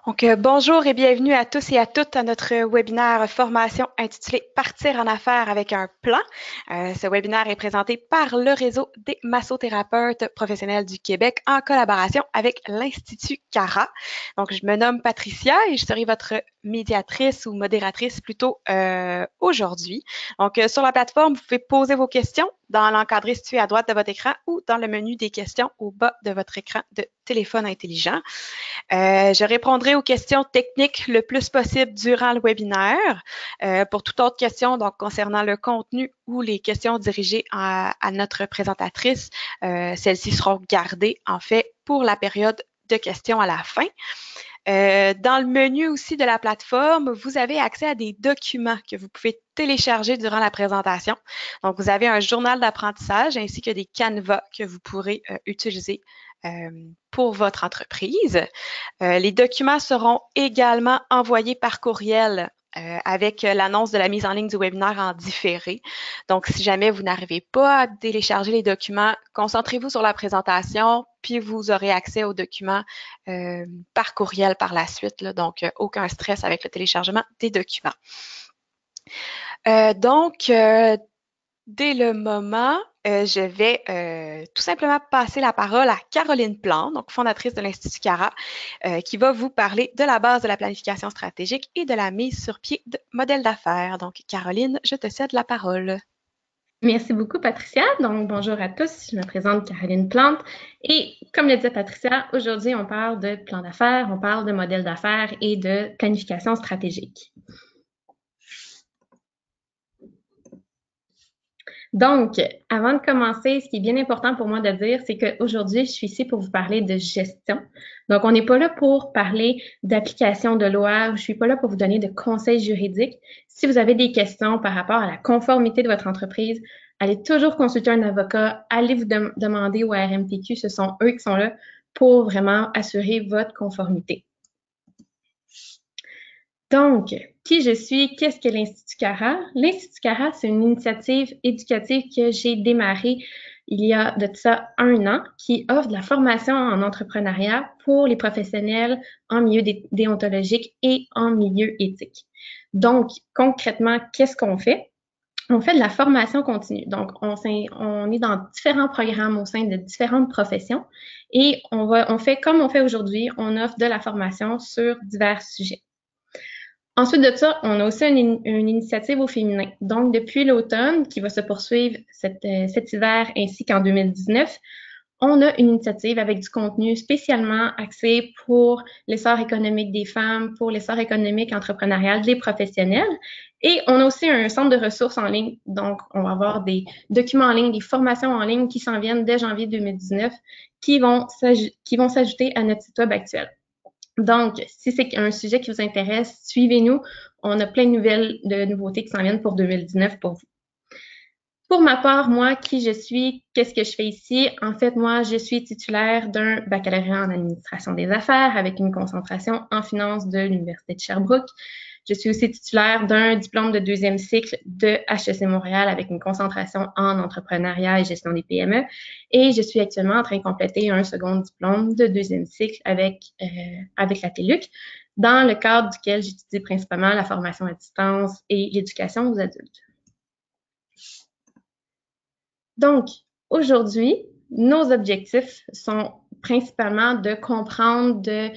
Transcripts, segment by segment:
Bonjour et bienvenue à tous et à toutes à notre webinaire formation intitulé Partir en affaires avec un plan. Ce webinaire est présenté par le réseau des massothérapeutes professionnels du Québec en collaboration avec l'Institut CARA. Donc, je me nomme Patricia et je serai votre médiatrice ou modératrice plutôt aujourd'hui. Donc, sur la plateforme, vous pouvez poser vos questions dans l'encadré situé à droite de votre écran ou dans le menu des questions au bas de votre écran de téléphone intelligent. Je répondrai aux questions techniques le plus possible durant le webinaire. Pour toute autre question donc concernant le contenu ou les questions dirigées à notre présentatrice, celles-ci seront gardées en fait pour la période de questions à la fin. Dans le menu aussi de la plateforme, vous avez accès à des documents que vous pouvez télécharger durant la présentation. Donc, vous avez un journal d'apprentissage ainsi que des canevas que vous pourrez utiliser pour votre entreprise. Les documents seront également envoyés par courriel avec l'annonce de la mise en ligne du webinaire en différé. Donc, si jamais vous n'arrivez pas à télécharger les documents, concentrez-vous sur la présentation, puis vous aurez accès aux documents par courriel par la suite. Là, donc, aucun stress avec le téléchargement des documents. Dès le moment, je vais tout simplement passer la parole à Caroline Plante, donc fondatrice de l'Institut CARA, qui va vous parler de la base de la planification stratégique et de la mise sur pied de modèles d'affaires. Donc, Caroline, je te cède la parole. Merci beaucoup, Patricia. Donc, bonjour à tous. Je me présente Caroline Plante. Et comme le disait Patricia, aujourd'hui, on parle de plan d'affaires, on parle de modèle d'affaires et de planification stratégique. Donc, avant de commencer, ce qui est bien important pour moi de dire, c'est qu'aujourd'hui, je suis ici pour vous parler de gestion. Donc, on n'est pas là pour parler d'application de loi, ou je suis pas là pour vous donner de conseils juridiques. Si vous avez des questions par rapport à la conformité de votre entreprise, allez toujours consulter un avocat, allez vous demander au RMPQ, ce sont eux qui sont là pour vraiment assurer votre conformité. Donc, qui je suis, qu'est-ce que l'Institut CARA? L'Institut CARA, c'est une initiative éducative que j'ai démarrée il y a de ça 1 an, qui offre de la formation en entrepreneuriat pour les professionnels en milieu déontologique et en milieu éthique. Donc, concrètement, qu'est-ce qu'on fait? On fait de la formation continue. Donc, on est dans différents programmes au sein de différentes professions et on fait comme on fait aujourd'hui, on offre de la formation sur divers sujets. Ensuite de ça, on a aussi une initiative au féminin. Donc, depuis l'automne, qui va se poursuivre cet hiver ainsi qu'en 2019, on a une initiative avec du contenu spécialement axé pour l'essor économique des femmes, pour l'essor économique entrepreneurial des professionnels. Et on a aussi un centre de ressources en ligne. Donc, on va avoir des documents en ligne, des formations en ligne qui s'en viennent dès janvier 2019 qui vont s'ajouter à notre site web actuel. Donc, si c'est un sujet qui vous intéresse, suivez-nous. On a plein de nouveautés qui s'en viennent pour 2019 pour vous. Pour ma part, moi, qui je suis, qu'est-ce que je fais ici? En fait, moi, je suis titulaire d'un baccalauréat en administration des affaires avec une concentration en finance de l'Université de Sherbrooke. Je suis aussi titulaire d'un diplôme de 2e cycle de HEC Montréal avec une concentration en entrepreneuriat et gestion des PME. Et je suis actuellement en train de compléter un second diplôme de 2e cycle avec la TELUC, dans le cadre duquel j'étudie principalement la formation à distance et l'éducation aux adultes. Donc, aujourd'hui, nos objectifs sont principalement de comprendre, de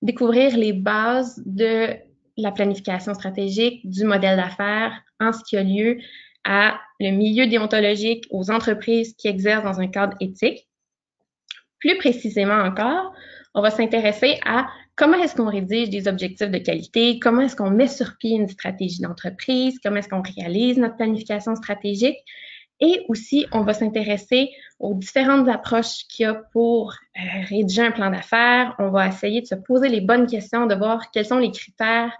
découvrir les bases de la planification stratégique, du modèle d'affaires en ce qui a lieu à le milieu déontologique, aux entreprises qui exercent dans un cadre éthique. Plus précisément encore, on va s'intéresser à comment est-ce qu'on rédige des objectifs de qualité, comment est-ce qu'on met sur pied une stratégie d'entreprise, comment est-ce qu'on réalise notre planification stratégique. Et aussi, on va s'intéresser aux différentes approches qu'il y a pour rédiger un plan d'affaires. On va essayer de se poser les bonnes questions, de voir quels sont les critères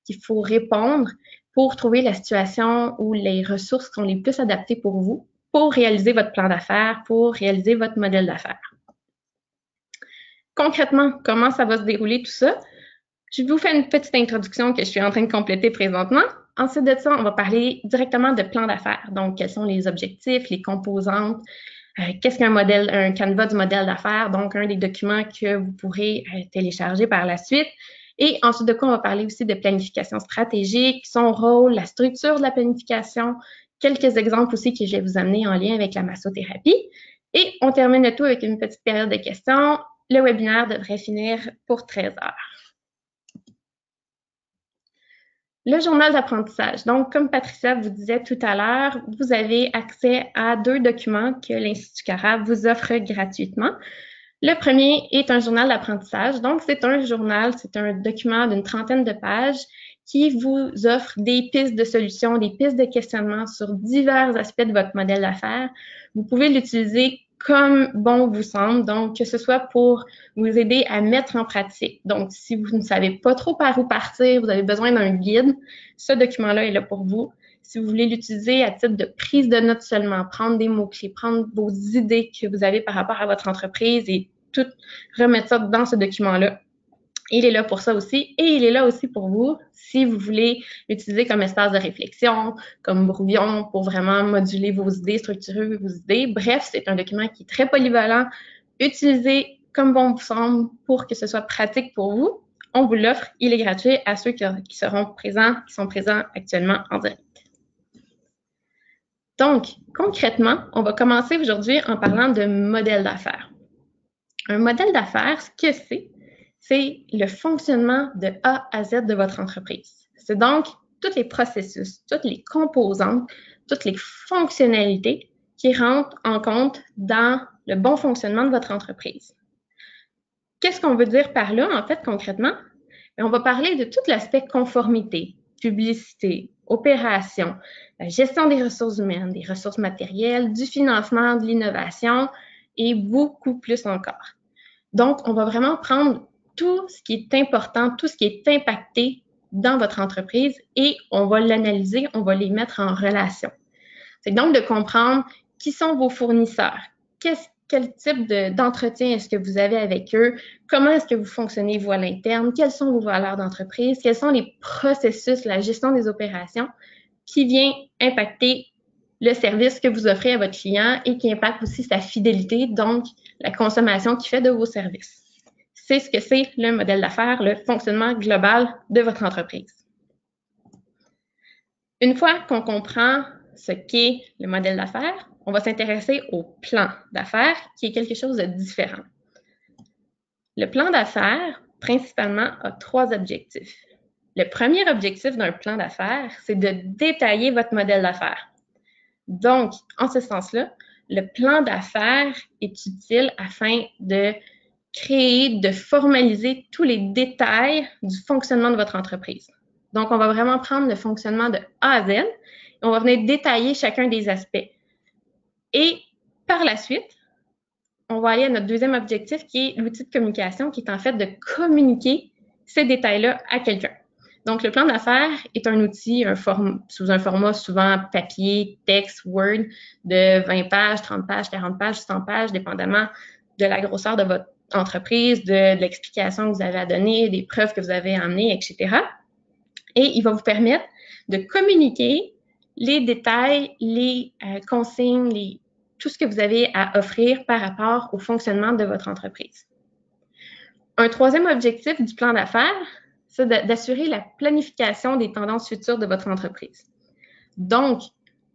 qu'il faut répondre pour trouver la situation ou les ressources qui sont les plus adaptées pour vous, pour réaliser votre plan d'affaires, pour réaliser votre modèle d'affaires. Concrètement, comment ça va se dérouler tout ça? Je vous fais une petite introduction que je suis en train de compléter présentement. Ensuite de ça, on va parler directement de plan d'affaires. Donc, quels sont les objectifs, les composantes, qu'est-ce qu'un modèle, un canevas du modèle d'affaires, donc un des documents que vous pourrez télécharger par la suite. Et ensuite de quoi, on va parler aussi de planification stratégique, son rôle, la structure de la planification, quelques exemples aussi que je vais vous amener en lien avec la massothérapie. Et on termine le tout avec une petite période de questions. Le webinaire devrait finir pour 13 heures. Le journal d'apprentissage. Donc, comme Patricia vous disait tout à l'heure, vous avez accès à 2 documents que l'Institut Cara vous offre gratuitement. Le premier est un journal d'apprentissage. Donc, c'est un journal, c'est un document d'une 30aine de pages qui vous offre des pistes de solutions, des pistes de questionnement sur divers aspects de votre modèle d'affaires. Vous pouvez l'utiliser comme bon vous semble, donc que ce soit pour vous aider à mettre en pratique. Donc, si vous ne savez pas trop par où partir, vous avez besoin d'un guide, ce document-là est là pour vous. Si vous voulez l'utiliser à titre de prise de notes seulement, prendre des mots-clés, prendre vos idées que vous avez par rapport à votre entreprise et tout remettre ça dans ce document-là, il est là pour ça aussi. Et il est là aussi pour vous si vous voulez l'utiliser comme espace de réflexion, comme brouillon pour vraiment moduler vos idées, structurer vos idées. Bref, c'est un document qui est très polyvalent. Utilisez comme bon vous semble pour que ce soit pratique pour vous. On vous l'offre. Il est gratuit à ceux qui sont présents actuellement en direct. Donc, concrètement, on va commencer aujourd'hui en parlant de modèle d'affaires. Un modèle d'affaires, ce que c'est le fonctionnement de A à Z de votre entreprise. C'est donc tous les processus, toutes les composantes, toutes les fonctionnalités qui rentrent en compte dans le bon fonctionnement de votre entreprise. Qu'est-ce qu'on veut dire par là, en fait, concrètement? On va parler de tout l'aspect conformité, publicité, opération, la gestion des ressources humaines, des ressources matérielles, du financement, de l'innovation et beaucoup plus encore. Donc, on va vraiment prendre tout ce qui est important, tout ce qui est impacté dans votre entreprise et on va l'analyser, on va les mettre en relation. C'est donc de comprendre qui sont vos fournisseurs, quel type d'entretien est-ce que vous avez avec eux, comment est-ce que vous fonctionnez vous à l'interne, quelles sont vos valeurs d'entreprise, quels sont les processus, la gestion des opérations qui vient impacter le service que vous offrez à votre client et qui impacte aussi sa fidélité, donc la consommation qu'il fait de vos services. C'est ce que c'est le modèle d'affaires, le fonctionnement global de votre entreprise. Une fois qu'on comprend ce qu'est le modèle d'affaires, on va s'intéresser au plan d'affaires, qui est quelque chose de différent. Le plan d'affaires, principalement, a 3 objectifs. Le premier objectif d'un plan d'affaires, c'est de détailler votre modèle d'affaires. Donc, en ce sens-là, le plan d'affaires est utile afin de créer, de formaliser tous les détails du fonctionnement de votre entreprise. Donc, on va vraiment prendre le fonctionnement de A à Z et on va venir détailler chacun des aspects. Et par la suite, on va aller à notre deuxième objectif qui est l'outil de communication, qui est en fait de communiquer ces détails-là à quelqu'un. Donc, le plan d'affaires est un outil sous un format souvent papier, texte, Word, de 20 pages, 30 pages, 40 pages, 100 pages, dépendamment de la grosseur de votre entreprise, de l'explication que vous avez à donner, des preuves que vous avez à amener, etc. Et il va vous permettre de communiquer les détails, les consignes, tout ce que vous avez à offrir par rapport au fonctionnement de votre entreprise. Un troisième objectif du plan d'affaires, c'est d'assurer la planification des tendances futures de votre entreprise. Donc,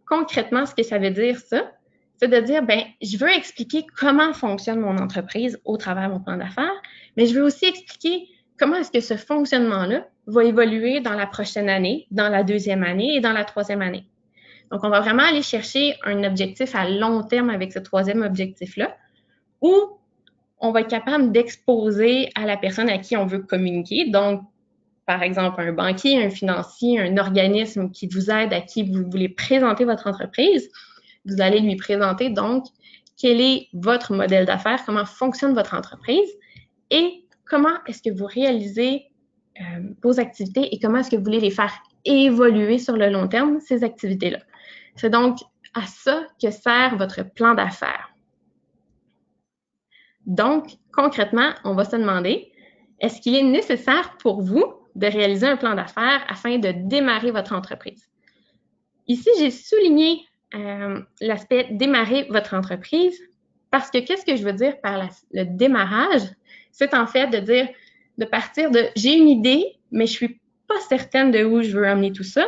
concrètement, ce que ça veut dire, ça, c'est de dire, je veux expliquer comment fonctionne mon entreprise au travers de mon plan d'affaires, mais je veux aussi expliquer comment est-ce que ce fonctionnement-là va évoluer dans la prochaine année, dans la deuxième année et dans la troisième année. Donc, on va vraiment aller chercher un objectif à long terme avec ce troisième objectif-là, où on va être capable d'exposer à la personne à qui on veut communiquer. Donc, par exemple, un banquier, un financier, un organisme qui vous aide, à qui vous voulez présenter votre entreprise, vous allez lui présenter donc quel est votre modèle d'affaires, comment fonctionne votre entreprise et comment est-ce que vous réalisez vos activités et comment est-ce que vous voulez les faire évoluer sur le long terme, ces activités-là. C'est donc à ça que sert votre plan d'affaires. Donc, concrètement, on va se demander, est-ce qu'il est nécessaire pour vous de réaliser un plan d'affaires afin de démarrer votre entreprise? Ici, j'ai souligné l'aspect démarrer votre entreprise parce que qu'est-ce que je veux dire par le démarrage? C'est en fait de dire, de partir de j'ai une idée, mais je suis pas certaine de où je veux amener tout ça,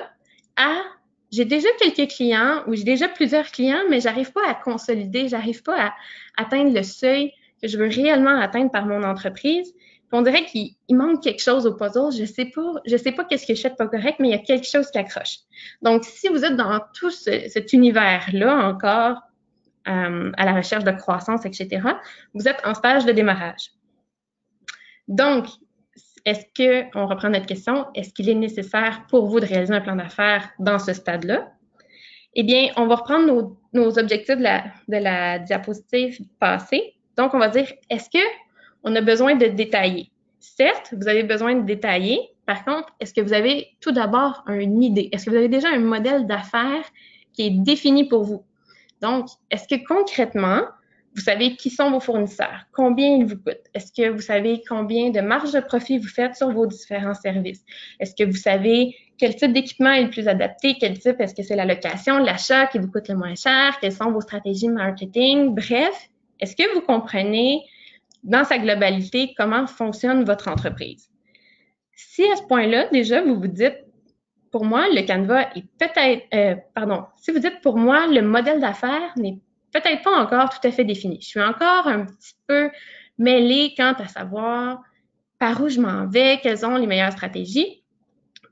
à j'ai déjà quelques clients ou j'ai déjà plusieurs clients, mais j'arrive pas à consolider, j'arrive pas à atteindre le seuil que je veux réellement atteindre par mon entreprise. Puis on dirait qu'il manque quelque chose au puzzle. Je sais pas qu'est-ce que je fais de pas correct, mais il y a quelque chose qui accroche. Donc, si vous êtes dans tout cet univers-là encore, à la recherche de croissance, etc., vous êtes en stage de démarrage. Donc, on reprend notre question, est-ce qu'il est nécessaire pour vous de réaliser un plan d'affaires dans ce stade-là? Eh bien, on va reprendre nos objectifs de la diapositive passée. Donc, on va dire, est-ce qu'on a besoin de détailler? Certes, vous avez besoin de détailler. Par contre, est-ce que vous avez tout d'abord une idée? Est-ce que vous avez déjà un modèle d'affaires qui est défini pour vous? Donc, est-ce que concrètement, vous savez qui sont vos fournisseurs? Combien ils vous coûtent? Est-ce que vous savez combien de marge de profit vous faites sur vos différents services? Est-ce que vous savez quel type d'équipement est le plus adapté? Quel type? Est-ce que c'est la location, l'achat qui vous coûte le moins cher? Quelles sont vos stratégies marketing? Bref, est-ce que vous comprenez dans sa globalité comment fonctionne votre entreprise? Si à ce point-là, déjà, vous vous dites, pour moi, le Canva est peut-être, si vous dites pour moi, le modèle d'affaires n'est peut-être pas encore tout à fait défini. Je suis encore un petit peu mêlée quant à savoir par où je m'en vais, quelles sont les meilleures stratégies.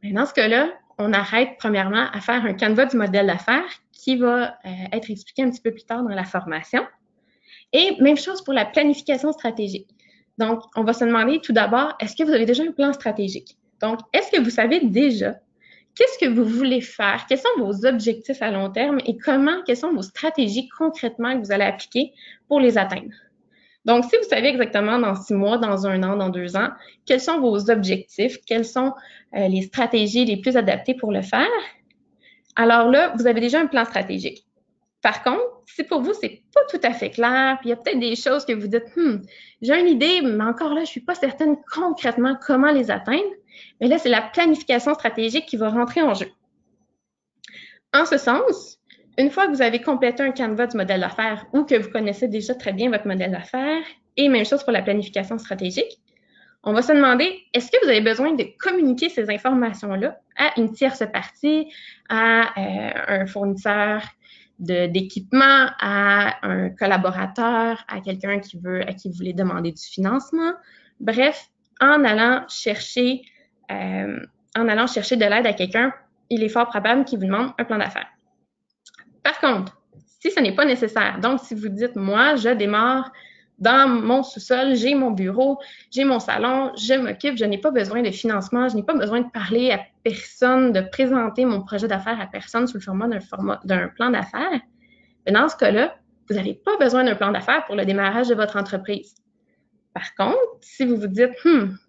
Mais dans ce cas-là, on arrête premièrement à faire un Canva du modèle d'affaires qui va être expliqué un petit peu plus tard dans la formation. Et même chose pour la planification stratégique. Donc, on va se demander tout d'abord, est-ce que vous avez déjà un plan stratégique? Donc, est-ce que vous savez déjà qu'est-ce que vous voulez faire? Quels sont vos objectifs à long terme et quelles sont vos stratégies concrètement que vous allez appliquer pour les atteindre? Donc, si vous savez exactement dans 6 mois, dans 1 an, dans 2 ans, quels sont vos objectifs, quelles sont les stratégies les plus adaptées pour le faire, alors là, vous avez déjà un plan stratégique. Par contre, si pour vous, c'est pas tout à fait clair, puis il y a peut-être des choses que vous dites, j'ai une idée, mais encore là, je suis pas certaine concrètement comment les atteindre, mais là, c'est la planification stratégique qui va rentrer en jeu. En ce sens, une fois que vous avez complété un Canva du modèle d'affaires ou que vous connaissez déjà très bien votre modèle d'affaires, et même chose pour la planification stratégique, on va se demander, est-ce que vous avez besoin de communiquer ces informations-là à une tierce partie, à un fournisseur d'équipement, à un collaborateur, à quelqu'un à qui vous voulez demander du financement. Bref, en allant chercher de l'aide à quelqu'un, il est fort probable qu'il vous demande un plan d'affaires. Par contre, si ce n'est pas nécessaire, donc si vous dites, moi, je démarre dans mon sous-sol, j'ai mon bureau, j'ai mon salon, je m'occupe, je n'ai pas besoin de financement, je n'ai pas besoin de parler à personne, de présenter mon projet d'affaires à personne sous le format d'un plan d'affaires. Mais dans ce cas-là, vous n'avez pas besoin d'un plan d'affaires pour le démarrage de votre entreprise. Par contre, si vous vous dites,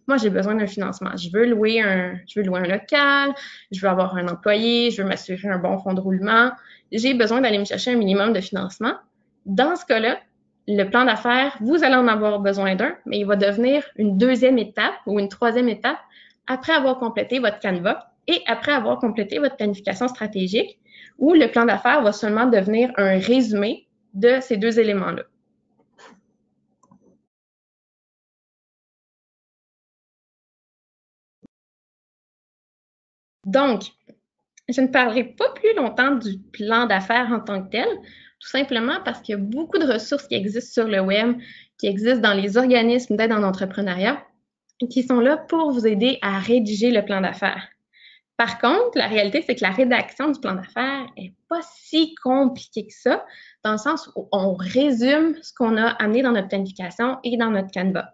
moi j'ai besoin d'un financement, je veux louer un local, je veux avoir un employé, je veux m'assurer un bon fonds de roulement, j'ai besoin d'aller me chercher un minimum de financement. Dans ce cas-là, le plan d'affaires, vous allez en avoir besoin d'un, mais il va devenir une 2e étape ou une 3e étape après avoir complété votre Canva et après avoir complété votre planification stratégique, où le plan d'affaires va seulement devenir un résumé de ces 2 éléments-là. Donc, je ne parlerai pas plus longtemps du plan d'affaires en tant que tel, tout simplement parce qu'il y a beaucoup de ressources qui existent sur le web, qui existent dans les organismes d'aide en entrepreneuriat, qui sont là pour vous aider à rédiger le plan d'affaires. Par contre, la réalité, c'est que la rédaction du plan d'affaires n'est pas si compliquée que ça, dans le sens où on résume ce qu'on a amené dans notre planification et dans notre Canva.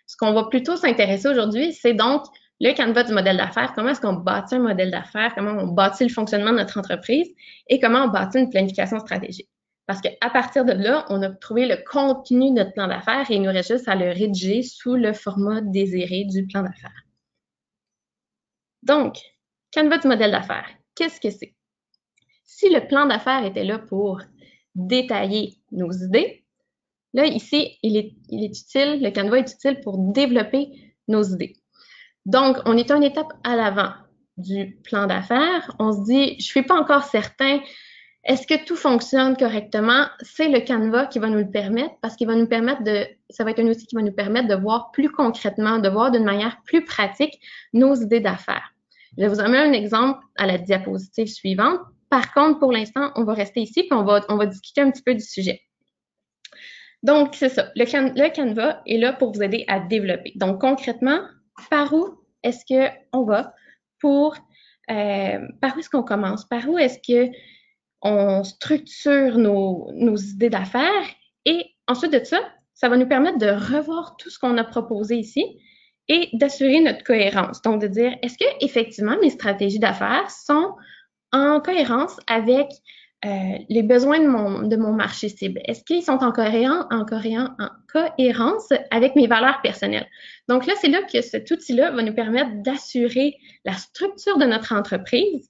Ce qu'on va plutôt s'intéresser aujourd'hui, c'est donc le Canva du modèle d'affaires, comment est-ce qu'on bâtit un modèle d'affaires, comment on bâtit le fonctionnement de notre entreprise et comment on bâtit une planification stratégique. Parce qu'à partir de là, on a trouvé le contenu de notre plan d'affaires et il nous reste juste à le rédiger sous le format désiré du plan d'affaires. Donc, Canva du modèle d'affaires, qu'est-ce que c'est? Si le plan d'affaires était là pour détailler nos idées, là, ici, le Canva est utile pour développer nos idées. Donc, on est une étape à l'avant du plan d'affaires. On se dit, je ne suis pas encore certain Est-ce que tout fonctionne correctement? C'est le Canva qui va nous le permettre parce qu'il va nous permettre ça va être un outil qui va nous permettre de voir plus concrètement, de voir d'une manière plus pratique nos idées d'affaires. Je vais vous donner un exemple à la diapositive suivante. Par contre, pour l'instant, on va rester ici puis on va discuter un petit peu du sujet. Donc, c'est ça. Le Canva est là pour vous aider à développer. Donc, concrètement, par où est-ce qu'on va par où est-ce qu'on commence? Par où est-ce qu'on structure nos idées d'affaires? Et ensuite de ça, ça va nous permettre de revoir tout ce qu'on a proposé ici et d'assurer notre cohérence. Donc, de dire, est-ce que effectivement mes stratégies d'affaires sont en cohérence avec les besoins de mon marché cible? Est-ce qu'ils sont en cohérence avec mes valeurs personnelles? Donc là, c'est là que cet outil-là va nous permettre d'assurer la structure de notre entreprise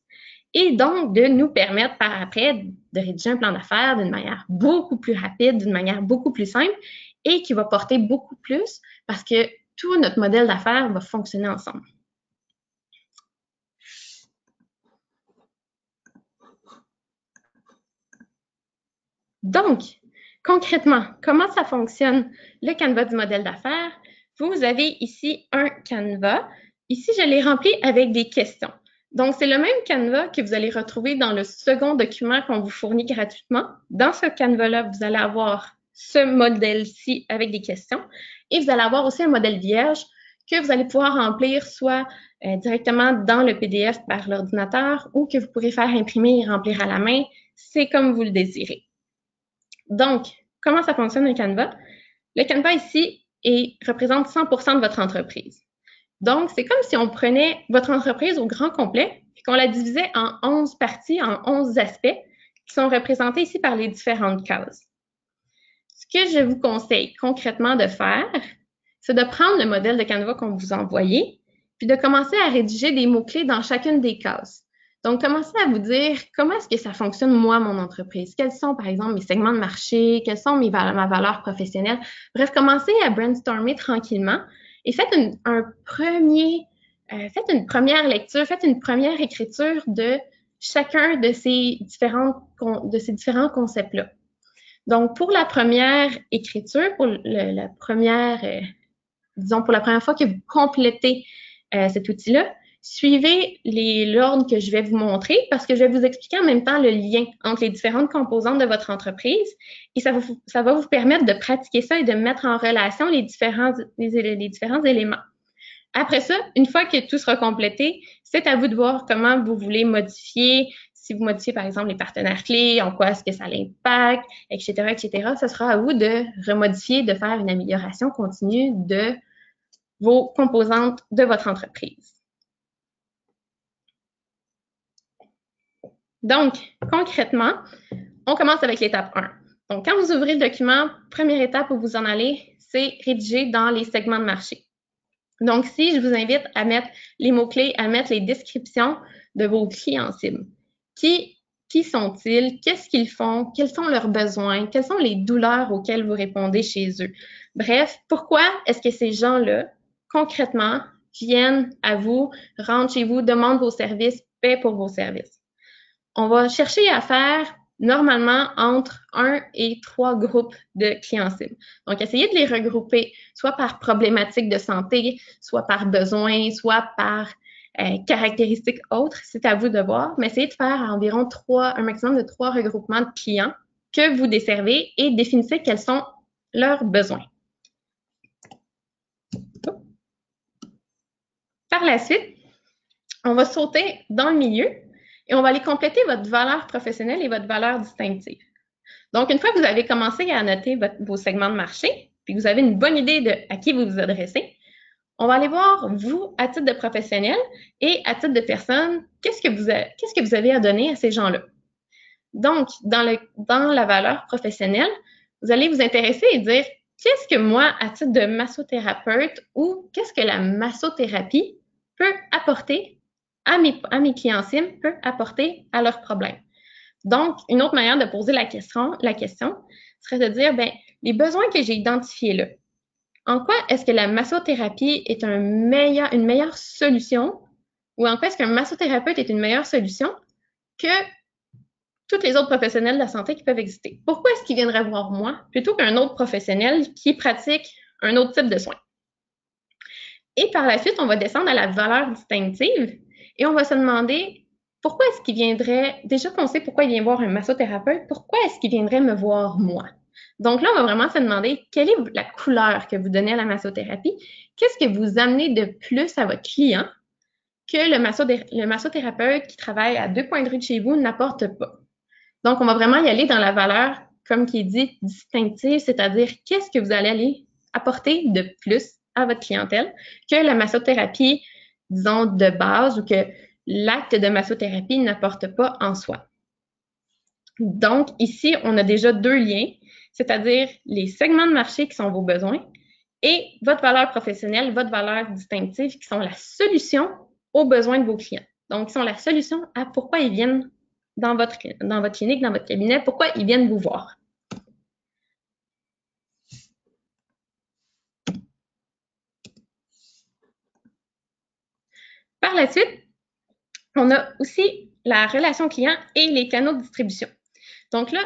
et donc de nous permettre par après de rédiger un plan d'affaires d'une manière beaucoup plus rapide, d'une manière beaucoup plus simple et qui va porter beaucoup plus parce que tout notre modèle d'affaires va fonctionner ensemble. Donc, concrètement, comment ça fonctionne le Canva du modèle d'affaires? Vous avez ici un Canva. Ici, je l'ai rempli avec des questions. Donc, c'est le même Canva que vous allez retrouver dans le second document qu'on vous fournit gratuitement. Dans ce Canva-là, vous allez avoir ce modèle-ci avec des questions et vous allez avoir aussi un modèle vierge que vous allez pouvoir remplir soit directement dans le PDF par l'ordinateur ou que vous pourrez faire imprimer et remplir à la main. C'est comme vous le désirez. Donc, comment ça fonctionne un Canva? Le Canva ici représente 100% de votre entreprise. Donc, c'est comme si on prenait votre entreprise au grand complet et qu'on la divisait en 11 parties, en 11 aspects qui sont représentés ici par les différentes cases. Ce que je vous conseille concrètement de faire, c'est de prendre le modèle de Canva qu'on vous a envoyé puis de commencer à rédiger des mots-clés dans chacune des cases. Donc, commencez à vous dire comment est-ce que ça fonctionne, moi, mon entreprise. Quels sont, par exemple, mes segments de marché? Quelles sont ma valeur professionnelle? Bref, commencez à brainstormer tranquillement et faites une première lecture, faites une première écriture de chacun de ces différents concepts-là. Donc, pour la première écriture, pour la première fois que vous complétez cet outil-là, suivez l'ordre que je vais vous montrer parce que je vais vous expliquer en même temps le lien entre les différentes composantes de votre entreprise et ça va vous permettre de pratiquer ça et de mettre en relation les différents éléments. Après ça, une fois que tout sera complété, c'est à vous de voir comment vous voulez modifier. Si vous modifiez, par exemple, les partenaires clés, en quoi est-ce que ça l'impacte, etc., etc., ce sera à vous de remodifier, de faire une amélioration continue de vos composantes de votre entreprise. Donc, concrètement, on commence avec l'étape 1. Donc, quand vous ouvrez le document, première étape où vous en allez, c'est rédiger dans les segments de marché. Donc, ici, je vous invite à mettre les mots-clés, à mettre les descriptions de vos clients cibles. Qui sont-ils? Qu'est-ce qu'ils font? Quels sont leurs besoins? Quelles sont les douleurs auxquelles vous répondez chez eux? Bref, pourquoi est-ce que ces gens-là, concrètement, viennent à vous, rentrent chez vous, demandent vos services, paient pour vos services? On va chercher à faire normalement entre 1 et 3 groupes de clients cibles. Donc, essayez de les regrouper soit par problématique de santé, soit par besoin, soit par caractéristiques autres. C'est à vous de voir, mais essayez de faire environ un maximum de 3 regroupements de clients que vous desservez et définissez quels sont leurs besoins. Par la suite, on va sauter dans le milieu et on va aller compléter votre valeur professionnelle et votre valeur distinctive. Donc, une fois que vous avez commencé à noter vos segments de marché, puis que vous avez une bonne idée à qui vous vous adressez, on va aller voir, vous, à titre de professionnel et à titre de personne, qu'est-ce que vous avez à donner à ces gens-là. Donc, dans la valeur professionnelle, vous allez vous intéresser et dire, qu'est-ce que moi, à titre de massothérapeute ou qu'est-ce que la massothérapie peut apporter à mes clients cibles, peut apporter à leurs problèmes. Donc, une autre manière de poser la question serait de dire, les besoins que j'ai identifiés là, en quoi est-ce que la massothérapie est une meilleure solution ou en quoi est-ce qu'un massothérapeute est une meilleure solution que tous les autres professionnels de la santé qui peuvent exister. Pourquoi est-ce qu'ils viendraient voir moi plutôt qu'un autre professionnel qui pratique un autre type de soins? Et par la suite, on va descendre à la valeur distinctive et on va se demander pourquoi est-ce qu'il viendrait, déjà qu'on sait pourquoi il vient voir un massothérapeute, pourquoi est-ce qu'il viendrait me voir moi? Donc là, on va vraiment se demander quelle est la couleur que vous donnez à la massothérapie, qu'est-ce que vous amenez de plus à votre client que le massothérapeute qui travaille à 2 coins de rue de chez vous n'apporte pas. Donc, on va vraiment y aller dans la valeur, comme qui est dit, distinctive, c'est-à-dire qu'est-ce que vous allez aller apporter de plus à votre clientèle que la massothérapie, disons, de base ou que l'acte de massothérapie n'apporte pas en soi. Donc, ici, on a déjà 2 liens, c'est-à-dire les segments de marché qui sont vos besoins et votre valeur professionnelle, votre valeur distinctive qui sont la solution aux besoins de vos clients. Donc, ils sont la solution à pourquoi ils viennent dans votre clinique, dans votre cabinet, pourquoi ils viennent vous voir. Par la suite, on a aussi la relation client et les canaux de distribution. Donc là,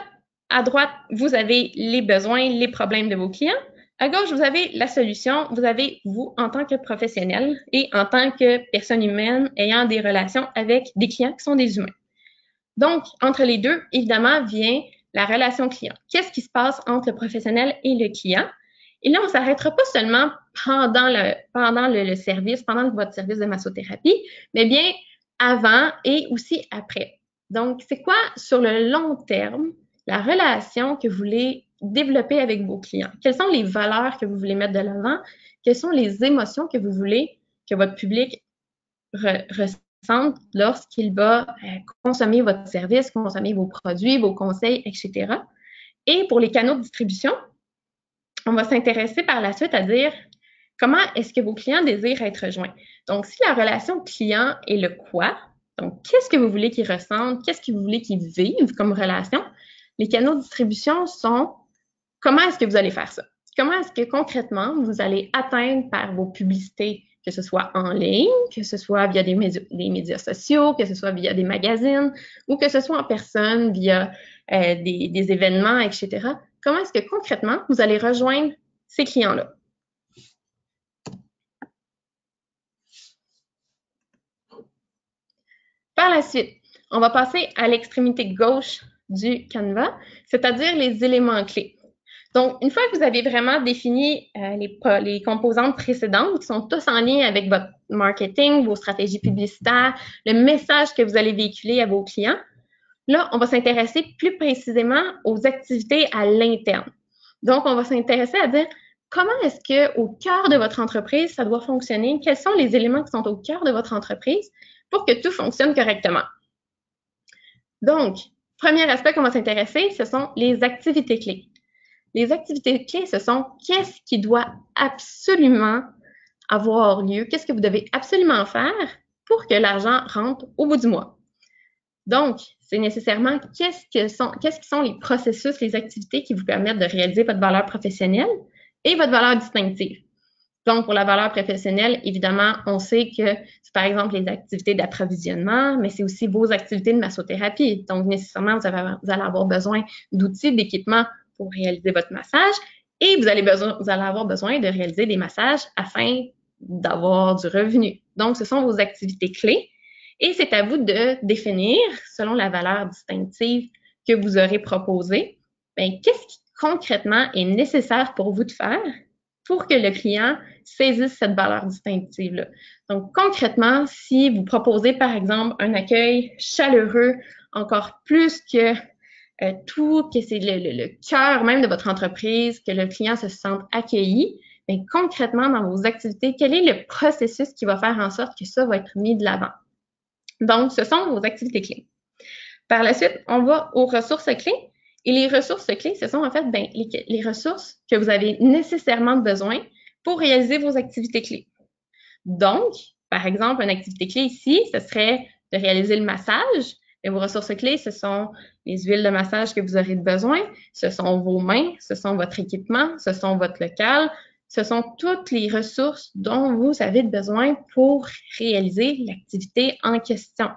à droite, vous avez les besoins, les problèmes de vos clients. À gauche, vous avez la solution. Vous avez vous en tant que professionnel et en tant que personne humaine ayant des relations avec des clients qui sont des humains. Donc, entre les deux, évidemment, vient la relation client. Qu'est-ce qui se passe entre le professionnel et le client? Et là, on ne s'arrêtera pas seulement pendant le service, pendant votre service de massothérapie, mais bien avant et aussi après. Donc, c'est quoi, sur le long terme, la relation que vous voulez développer avec vos clients? Quelles sont les valeurs que vous voulez mettre de l'avant? Quelles sont les émotions que vous voulez que votre public ressente lorsqu'il va consommer votre service, consommer vos produits, vos conseils, etc. Et pour les canaux de distribution, on va s'intéresser par la suite à dire comment est-ce que vos clients désirent être rejoints. Donc, si la relation client est le quoi, donc qu'est-ce que vous voulez qu'ils ressentent, qu'est-ce que vous voulez qu'ils vivent comme relation, les canaux de distribution sont comment est-ce que vous allez faire ça? Comment est-ce que concrètement vous allez atteindre par vos publicités, que ce soit en ligne, que ce soit via des médias sociaux, que ce soit via des magazines ou que ce soit en personne via des événements, etc. Comment est-ce que concrètement vous allez rejoindre ces clients-là? Par la suite, on va passer à l'extrémité gauche du Canva, c'est-à-dire les éléments clés. Donc, une fois que vous avez vraiment défini les composantes précédentes qui sont tous en lien avec votre marketing, vos stratégies publicitaires, le message que vous allez véhiculer à vos clients, là, on va s'intéresser plus précisément aux activités à l'interne. Donc, on va s'intéresser à dire comment est-ce qu'au cœur de votre entreprise, ça doit fonctionner, quels sont les éléments qui sont au cœur de votre entreprise pour que tout fonctionne correctement. Donc, premier aspect qu'on va s'intéresser, ce sont les activités clés. Les activités clés, ce sont qu'est-ce qui doit absolument avoir lieu, qu'est-ce que vous devez absolument faire pour que l'argent rentre au bout du mois. Donc, c'est nécessairement qu'est-ce qui sont les processus, les activités qui vous permettent de réaliser votre valeur professionnelle et votre valeur distinctive. Donc, pour la valeur professionnelle, évidemment, on sait que c'est par exemple les activités d'approvisionnement, mais c'est aussi vos activités de massothérapie. Donc, nécessairement, vous allez avoir besoin d'outils, d'équipements pour réaliser votre massage et vous allez avoir besoin de réaliser des massages afin d'avoir du revenu. Donc, ce sont vos activités clés et c'est à vous de définir, selon la valeur distinctive que vous aurez proposée, qu'est-ce qui concrètement est nécessaire pour vous de faire pour que le client saisisse cette valeur distinctive-là. Donc, concrètement, si vous proposez, par exemple, un accueil chaleureux, encore plus que que c'est le cœur même de votre entreprise, que le client se sente accueilli, bien, concrètement, dans vos activités, quel est le processus qui va faire en sorte que ça va être mis de l'avant? Donc, ce sont vos activités clés. Par la suite, on va aux ressources clés. Et les ressources clés, ce sont en fait les ressources que vous avez nécessairement besoin pour réaliser vos activités clés. Donc, par exemple, une activité clé ici, ce serait de réaliser le massage. Et vos ressources clés, ce sont les huiles de massage que vous aurez besoin, ce sont vos mains, ce sont votre équipement, ce sont votre local, ce sont toutes les ressources dont vous avez besoin pour réaliser l'activité en question.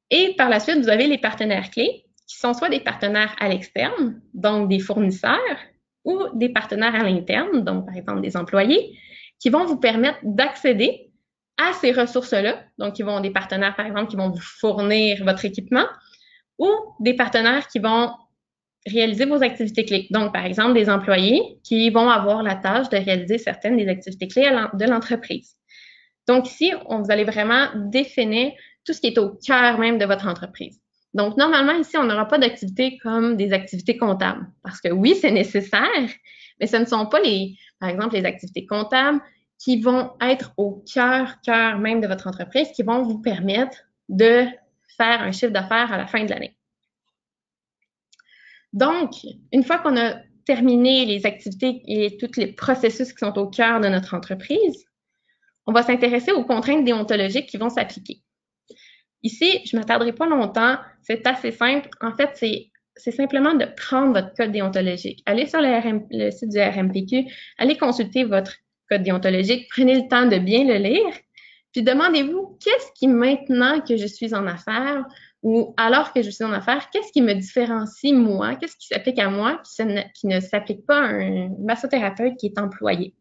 Et par la suite, vous avez les partenaires clés. qui sont soit des partenaires à l'externe, donc des fournisseurs, ou des partenaires à l'interne, donc par exemple des employés, qui vont vous permettre d'accéder à ces ressources-là. Donc, ils vont des partenaires, par exemple, qui vont vous fournir votre équipement, ou des partenaires qui vont réaliser vos activités clés. Donc, par exemple, des employés qui vont avoir la tâche de réaliser certaines des activités clés de l'entreprise. Donc, ici, vous allez vraiment définir tout ce qui est au cœur même de votre entreprise. Donc, normalement, ici, on n'aura pas d'activités comme des activités comptables. Parce que oui, c'est nécessaire, mais ce ne sont pas par exemple, les activités comptables qui vont être au cœur même de votre entreprise, qui vont vous permettre de faire un chiffre d'affaires à la fin de l'année. Donc, une fois qu'on a terminé les activités et tous les processus qui sont au cœur de notre entreprise, on va s'intéresser aux contraintes déontologiques qui vont s'appliquer. Ici, je ne m'attarderai pas longtemps, c'est assez simple. En fait, c'est simplement de prendre votre code déontologique. Allez sur le site du RMPQ, allez consulter votre code déontologique, prenez le temps de bien le lire, puis demandez-vous qu'est-ce qui, maintenant que je suis en affaires, ou alors que je suis en affaires, qu'est-ce qui me différencie moi, qu'est-ce qui s'applique à moi, qui ne s'applique pas à un massothérapeute qui est employé.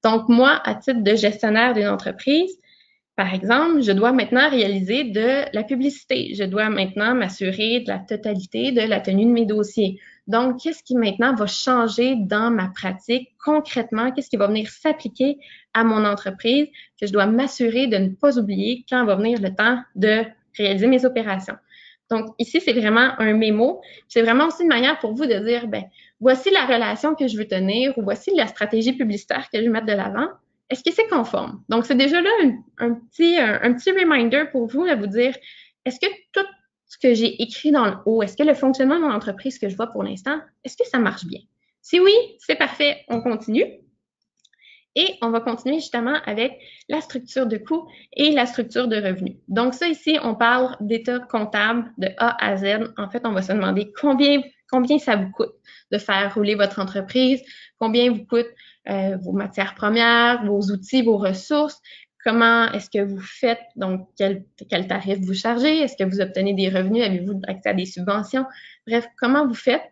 Donc, moi, à titre de gestionnaire d'une entreprise, par exemple, je dois maintenant réaliser de la publicité. Je dois maintenant m'assurer de la totalité de la tenue de mes dossiers. Donc, qu'est-ce qui maintenant va changer dans ma pratique concrètement? Qu'est-ce qui va venir s'appliquer à mon entreprise que je dois m'assurer de ne pas oublier quand va venir le temps de réaliser mes opérations? Donc, ici, c'est vraiment un mémo. C'est vraiment aussi une manière pour vous de dire, ben, voici la relation que je veux tenir ou voici la stratégie publicitaire que je veux mettre de l'avant. Est-ce que c'est conforme? Donc, c'est déjà là un petit reminder pour vous à vous dire, est-ce que tout ce que j'ai écrit dans le haut, est-ce que le fonctionnement de mon entreprise que je vois pour l'instant, est-ce que ça marche bien? Si oui, c'est parfait, on continue. Et on va continuer justement avec la structure de coûts et la structure de revenus. Donc ça ici, on parle d'état comptable de A à Z. En fait, on va se demander combien ça vous coûte de faire rouler votre entreprise, combien vous coûtent vos matières premières, vos outils, vos ressources, comment est-ce que vous faites, donc quel tarif vous chargez, est-ce que vous obtenez des revenus, avez-vous accès à des subventions, bref, comment vous faites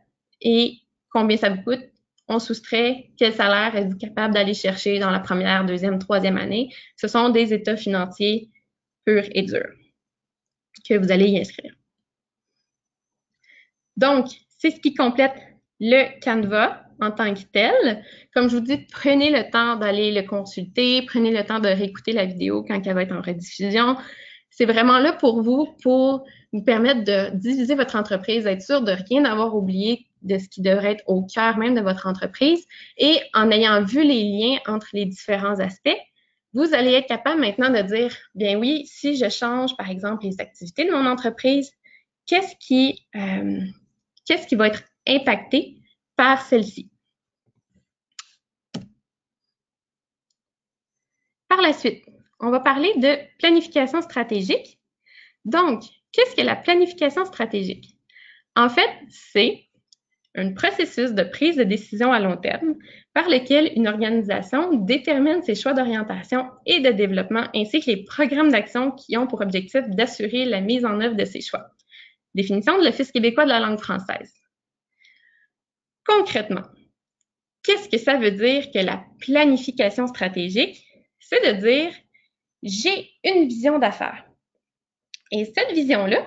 et combien ça vous coûte. On soustrait quel salaire êtes-vous capable d'aller chercher dans la première, deuxième, troisième année. Ce sont des états financiers purs et durs que vous allez y inscrire. Donc, c'est ce qui complète le Canva en tant que tel. Comme je vous dis, prenez le temps d'aller le consulter, prenez le temps de réécouter la vidéo quand elle va être en rediffusion. C'est vraiment là pour vous permettre de diviser votre entreprise, être sûr de rien avoir oublié de ce qui devrait être au cœur même de votre entreprise. Et en ayant vu les liens entre les différents aspects, vous allez être capable maintenant de dire, bien oui, si je change, par exemple, les activités de mon entreprise, qu'est-ce qui va être impacté par celle-ci? Par la suite, on va parler de planification stratégique. Donc, qu'est-ce que la planification stratégique? En fait, c'est un processus de prise de décision à long terme par lequel une organisation détermine ses choix d'orientation et de développement ainsi que les programmes d'action qui ont pour objectif d'assurer la mise en œuvre de ces choix. Définition de l'Office québécois de la langue française. Concrètement, qu'est-ce que ça veut dire que la planification stratégique? C'est de dire, j'ai une vision d'affaires. Et cette vision-là,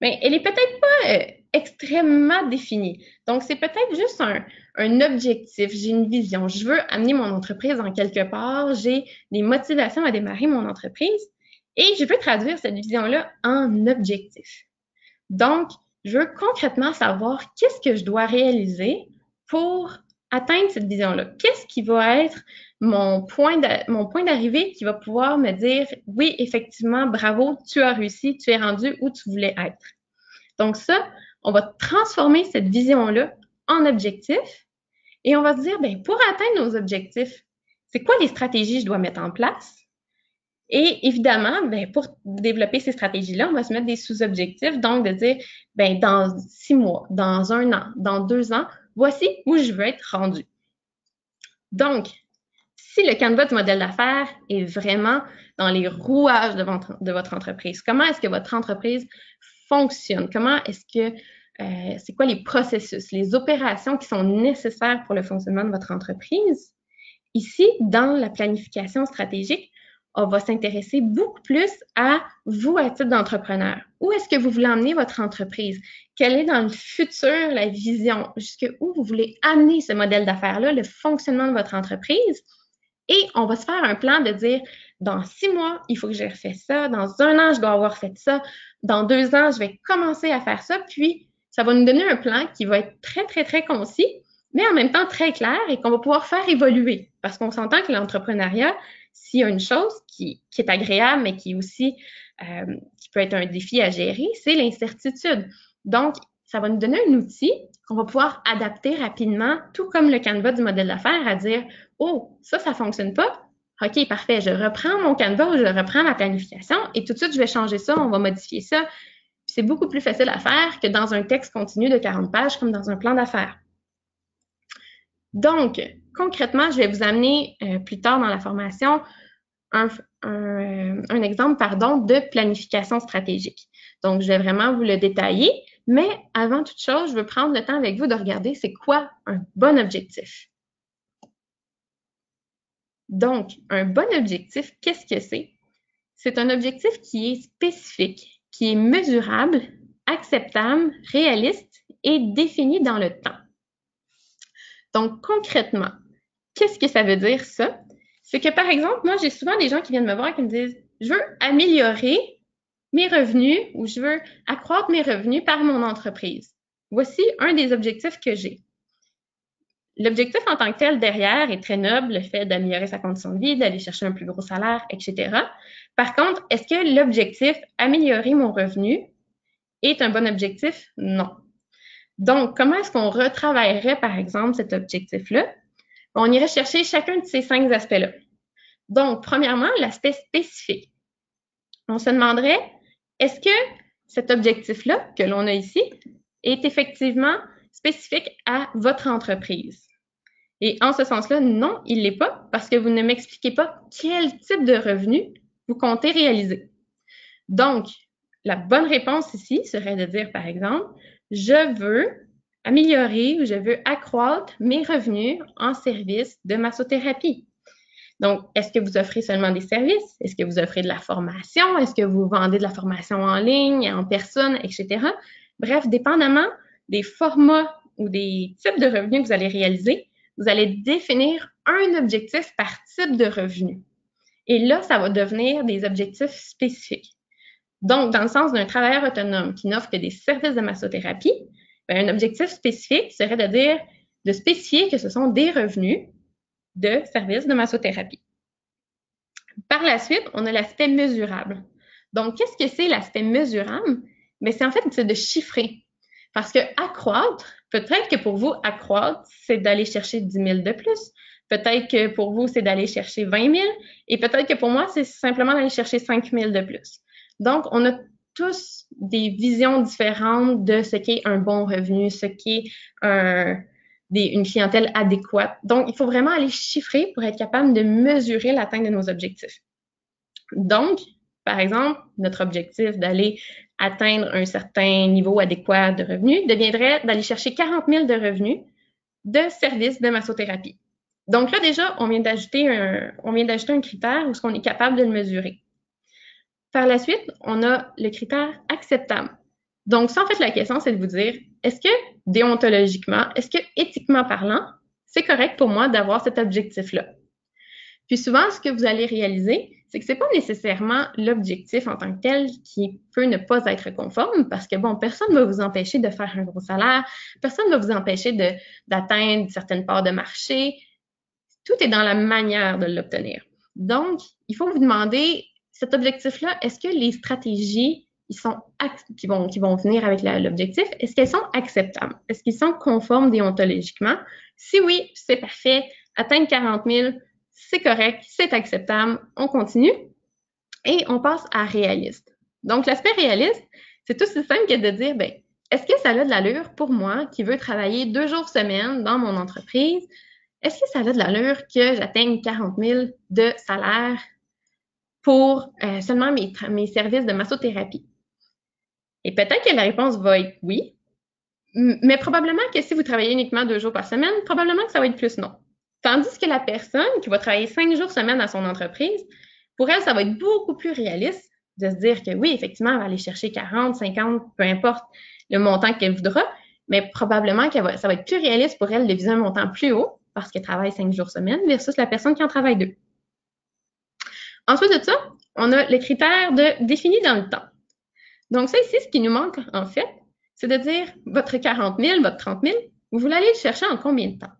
bien, elle est peut-être pas extrêmement définie. Donc, c'est peut-être juste un objectif. J'ai une vision. Je veux amener mon entreprise en quelque part. J'ai des motivations à démarrer mon entreprise et je veux traduire cette vision-là en objectif. Donc, je veux concrètement savoir qu'est-ce que je dois réaliser pour atteindre cette vision-là. Qu'est-ce qui va être mon point d'arrivée qui va pouvoir me dire, oui, effectivement, bravo, tu as réussi, tu es rendu où tu voulais être. Donc ça, on va transformer cette vision-là en objectif et on va se dire, bien, pour atteindre nos objectifs, c'est quoi les stratégies que je dois mettre en place? Et évidemment, bien, pour développer ces stratégies-là, on va se mettre des sous-objectifs, donc de dire, bien, dans 6 mois, dans 1 an, dans 2 ans, voici où je veux être rendu. Donc, si le Canva du modèle d'affaires est vraiment dans les rouages de votre entreprise, comment est-ce que votre entreprise fonctionne? Comment est-ce que c'est quoi les processus, les opérations qui sont nécessaires pour le fonctionnement de votre entreprise. Ici, dans la planification stratégique, on va s'intéresser beaucoup plus à vous à titre d'entrepreneur. Où est-ce que vous voulez emmener votre entreprise? Quelle est dans le futur la vision? Jusqu'où vous voulez amener ce modèle d'affaires-là, le fonctionnement de votre entreprise? Et on va se faire un plan de dire, dans 6 mois, il faut que j'ai refait ça. Dans 1 an, je dois avoir fait ça. Dans 2 ans, je vais commencer à faire ça. Puis, ça va nous donner un plan qui va être très, très, très concis, mais en même temps très clair et qu'on va pouvoir faire évoluer. Parce qu'on s'entend que l'entrepreneuriat, s'il y a une chose qui est agréable, mais qui est aussi qui peut être un défi à gérer, c'est l'incertitude. Donc, ça va nous donner un outil qu'on va pouvoir adapter rapidement, tout comme le canevas du modèle d'affaires, à dire « Oh, ça fonctionne pas. OK, parfait, je reprends mon canevas ou je reprends ma planification et tout de suite, je vais changer ça, on va modifier ça. » C'est beaucoup plus facile à faire que dans un texte continu de 40 pages comme dans un plan d'affaires. Donc, concrètement, je vais vous amener plus tard dans la formation un exemple de planification stratégique. Donc, je vais vraiment vous le détailler, mais avant toute chose, je veux prendre le temps avec vous de regarder c'est quoi un bon objectif. Donc, un bon objectif, qu'est-ce que c'est? C'est un objectif qui est spécifique, qui est mesurable, acceptable, réaliste et défini dans le temps. Donc, concrètement, qu'est-ce que ça veut dire, ça? C'est que, par exemple, moi, j'ai souvent des gens qui viennent me voir et qui me disent « Je veux améliorer mes revenus ou je veux accroître mes revenus par mon entreprise. » Voici un des objectifs que j'ai. L'objectif en tant que tel derrière est très noble, le fait d'améliorer sa condition de vie, d'aller chercher un plus gros salaire, etc. Par contre, est-ce que l'objectif améliorer mon revenu est un bon objectif? Non. Donc, comment est-ce qu'on retravaillerait, par exemple, cet objectif-là? On irait chercher chacun de ces 5 aspects-là. Donc, premièrement, l'aspect spécifique. On se demanderait, est-ce que cet objectif-là que l'on a ici est effectivement spécifique à votre entreprise? Et en ce sens-là, non, il ne l'est pas parce que vous ne m'expliquez pas quel type de revenu vous comptez réaliser. Donc, la bonne réponse ici serait de dire, par exemple, je veux améliorer ou je veux accroître mes revenus en service de massothérapie. Donc, est-ce que vous offrez seulement des services? Est-ce que vous offrez de la formation? Est-ce que vous vendez de la formation en ligne, en personne, etc.? Bref, dépendamment des formats ou des types de revenus que vous allez réaliser, vous allez définir un objectif par type de revenu. Et là, ça va devenir des objectifs spécifiques. Donc, dans le sens d'un travailleur autonome qui n'offre que des services de massothérapie, un objectif spécifique serait de dire, de spécifier que ce sont des revenus de services de massothérapie. Par la suite, on a l'aspect mesurable. Donc, qu'est-ce que c'est l'aspect mesurable? Mais c'est en fait de chiffrer. Parce que accroître, peut-être que pour vous, accroître, c'est d'aller chercher 10 000 de plus. Peut-être que pour vous, c'est d'aller chercher 20 000. Et peut-être que pour moi, c'est simplement d'aller chercher 5 000 de plus. Donc, on a tous des visions différentes de ce qu'est un bon revenu, ce qu'est une clientèle adéquate. Donc, il faut vraiment aller chiffrer pour être capable de mesurer l'atteinte de nos objectifs. Donc, par exemple, notre objectif d'aller atteindre un certain niveau adéquat de revenus deviendrait d'aller chercher 40 000 de revenus de services de massothérapie. Donc là, déjà, on vient d'ajouter un critère où on est capable de le mesurer. Par la suite, on a le critère acceptable. Donc, ça, en fait, la question, c'est de vous dire, est-ce que déontologiquement, est-ce que éthiquement parlant, c'est correct pour moi d'avoir cet objectif-là? Puis souvent, ce que vous allez réaliser, c'est que c'est pas nécessairement l'objectif en tant que tel qui peut ne pas être conforme parce que, bon, personne ne va vous empêcher de faire un gros salaire, personne ne va vous empêcher d'atteindre certaines parts de marché. Tout est dans la manière de l'obtenir. Donc, il faut vous demander, cet objectif-là, est-ce que les stratégies qui vont venir avec l'objectif, est-ce qu'elles sont acceptables? Est-ce qu'ils sont conformes déontologiquement? Si oui, c'est parfait. Atteindre 40 000, c'est correct, c'est acceptable, on continue et on passe à réaliste. Donc, l'aspect réaliste, c'est aussi simple que de dire, est-ce que ça a de l'allure pour moi qui veux travailler 2 jours semaine dans mon entreprise? Est-ce que ça a de l'allure que j'atteigne 40 000 de salaire pour seulement mes services de massothérapie? Et peut-être que la réponse va être oui, Mais probablement que si vous travaillez uniquement 2 jours par semaine, probablement que ça va être plus non. Tandis que la personne qui va travailler 5 jours semaine à son entreprise, pour elle, ça va être beaucoup plus réaliste de se dire que oui, effectivement, elle va aller chercher 40, 50, peu importe le montant qu'elle voudra, mais probablement que ça va être plus réaliste pour elle de viser un montant plus haut parce qu'elle travaille 5 jours semaine versus la personne qui en travaille 2. Ensuite de ça, on a les critères définis dans le temps. Donc ça ici, ce qui nous manque en fait, c'est de dire votre 40 000, votre 30 000, vous voulez aller le chercher en combien de temps?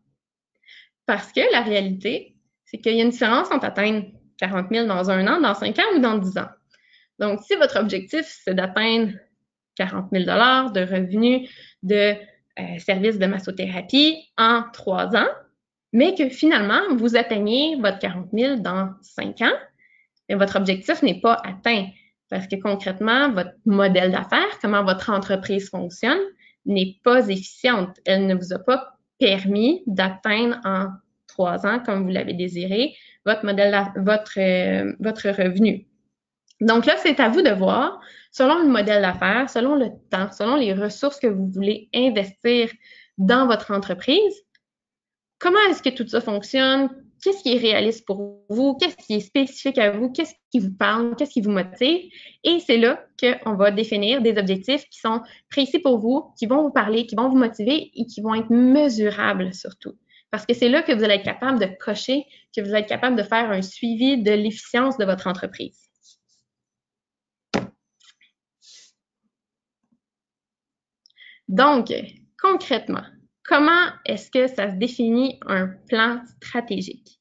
Parce que la réalité, c'est qu'il y a une différence entre atteindre 40 000 dans 1 an, dans 5 ans ou dans 10 ans. Donc, si votre objectif, c'est d'atteindre 40 000 de revenus de services de massothérapie en 3 ans, mais que finalement, vous atteignez votre 40 000 dans 5 ans, mais votre objectif n'est pas atteint. Parce que concrètement, votre modèle d'affaires, comment votre entreprise fonctionne, n'est pas efficiente. Elle ne vous a pas permis d'atteindre en 3 ans, comme vous l'avez désiré, votre revenu. Donc là, c'est à vous de voir, selon le modèle d'affaires, selon le temps, selon les ressources que vous voulez investir dans votre entreprise, comment est-ce que tout ça fonctionne? Qu'est-ce qui est réaliste pour vous? Qu'est-ce qui est spécifique à vous? Qu'est-ce qui vous parle? Qu'est-ce qui vous motive? Et c'est là qu'on va définir des objectifs qui sont précis pour vous, qui vont vous parler, qui vont vous motiver et qui vont être mesurables surtout. Parce que c'est là que vous allez être capable de cocher, que vous allez être capable de faire un suivi de l'efficience de votre entreprise. Donc, concrètement, comment est-ce que ça se définit un plan stratégique?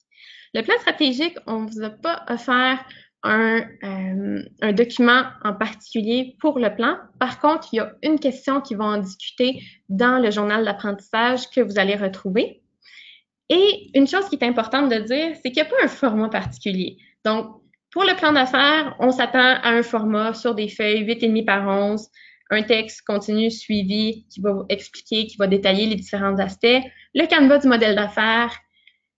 Le plan stratégique, on ne vous a pas offert un document en particulier pour le plan. Par contre, il y a une question qui va en discuter dans le journal d'apprentissage que vous allez retrouver. Et une chose qui est importante de dire, c'est qu'il n'y a pas un format particulier. Donc, pour le plan d'affaires, on s'attend à un format sur des feuilles 8,5 par 11, un texte continu suivi qui va expliquer, qui va détailler les différents aspects. Le canevas du modèle d'affaires,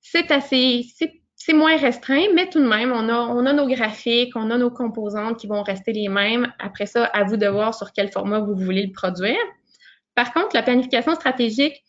c'est moins restreint, mais tout de même, on a nos graphiques, on a nos composantes qui vont rester les mêmes. Après ça, à vous de voir sur quel format vous voulez le produire. Par contre, la planification stratégique,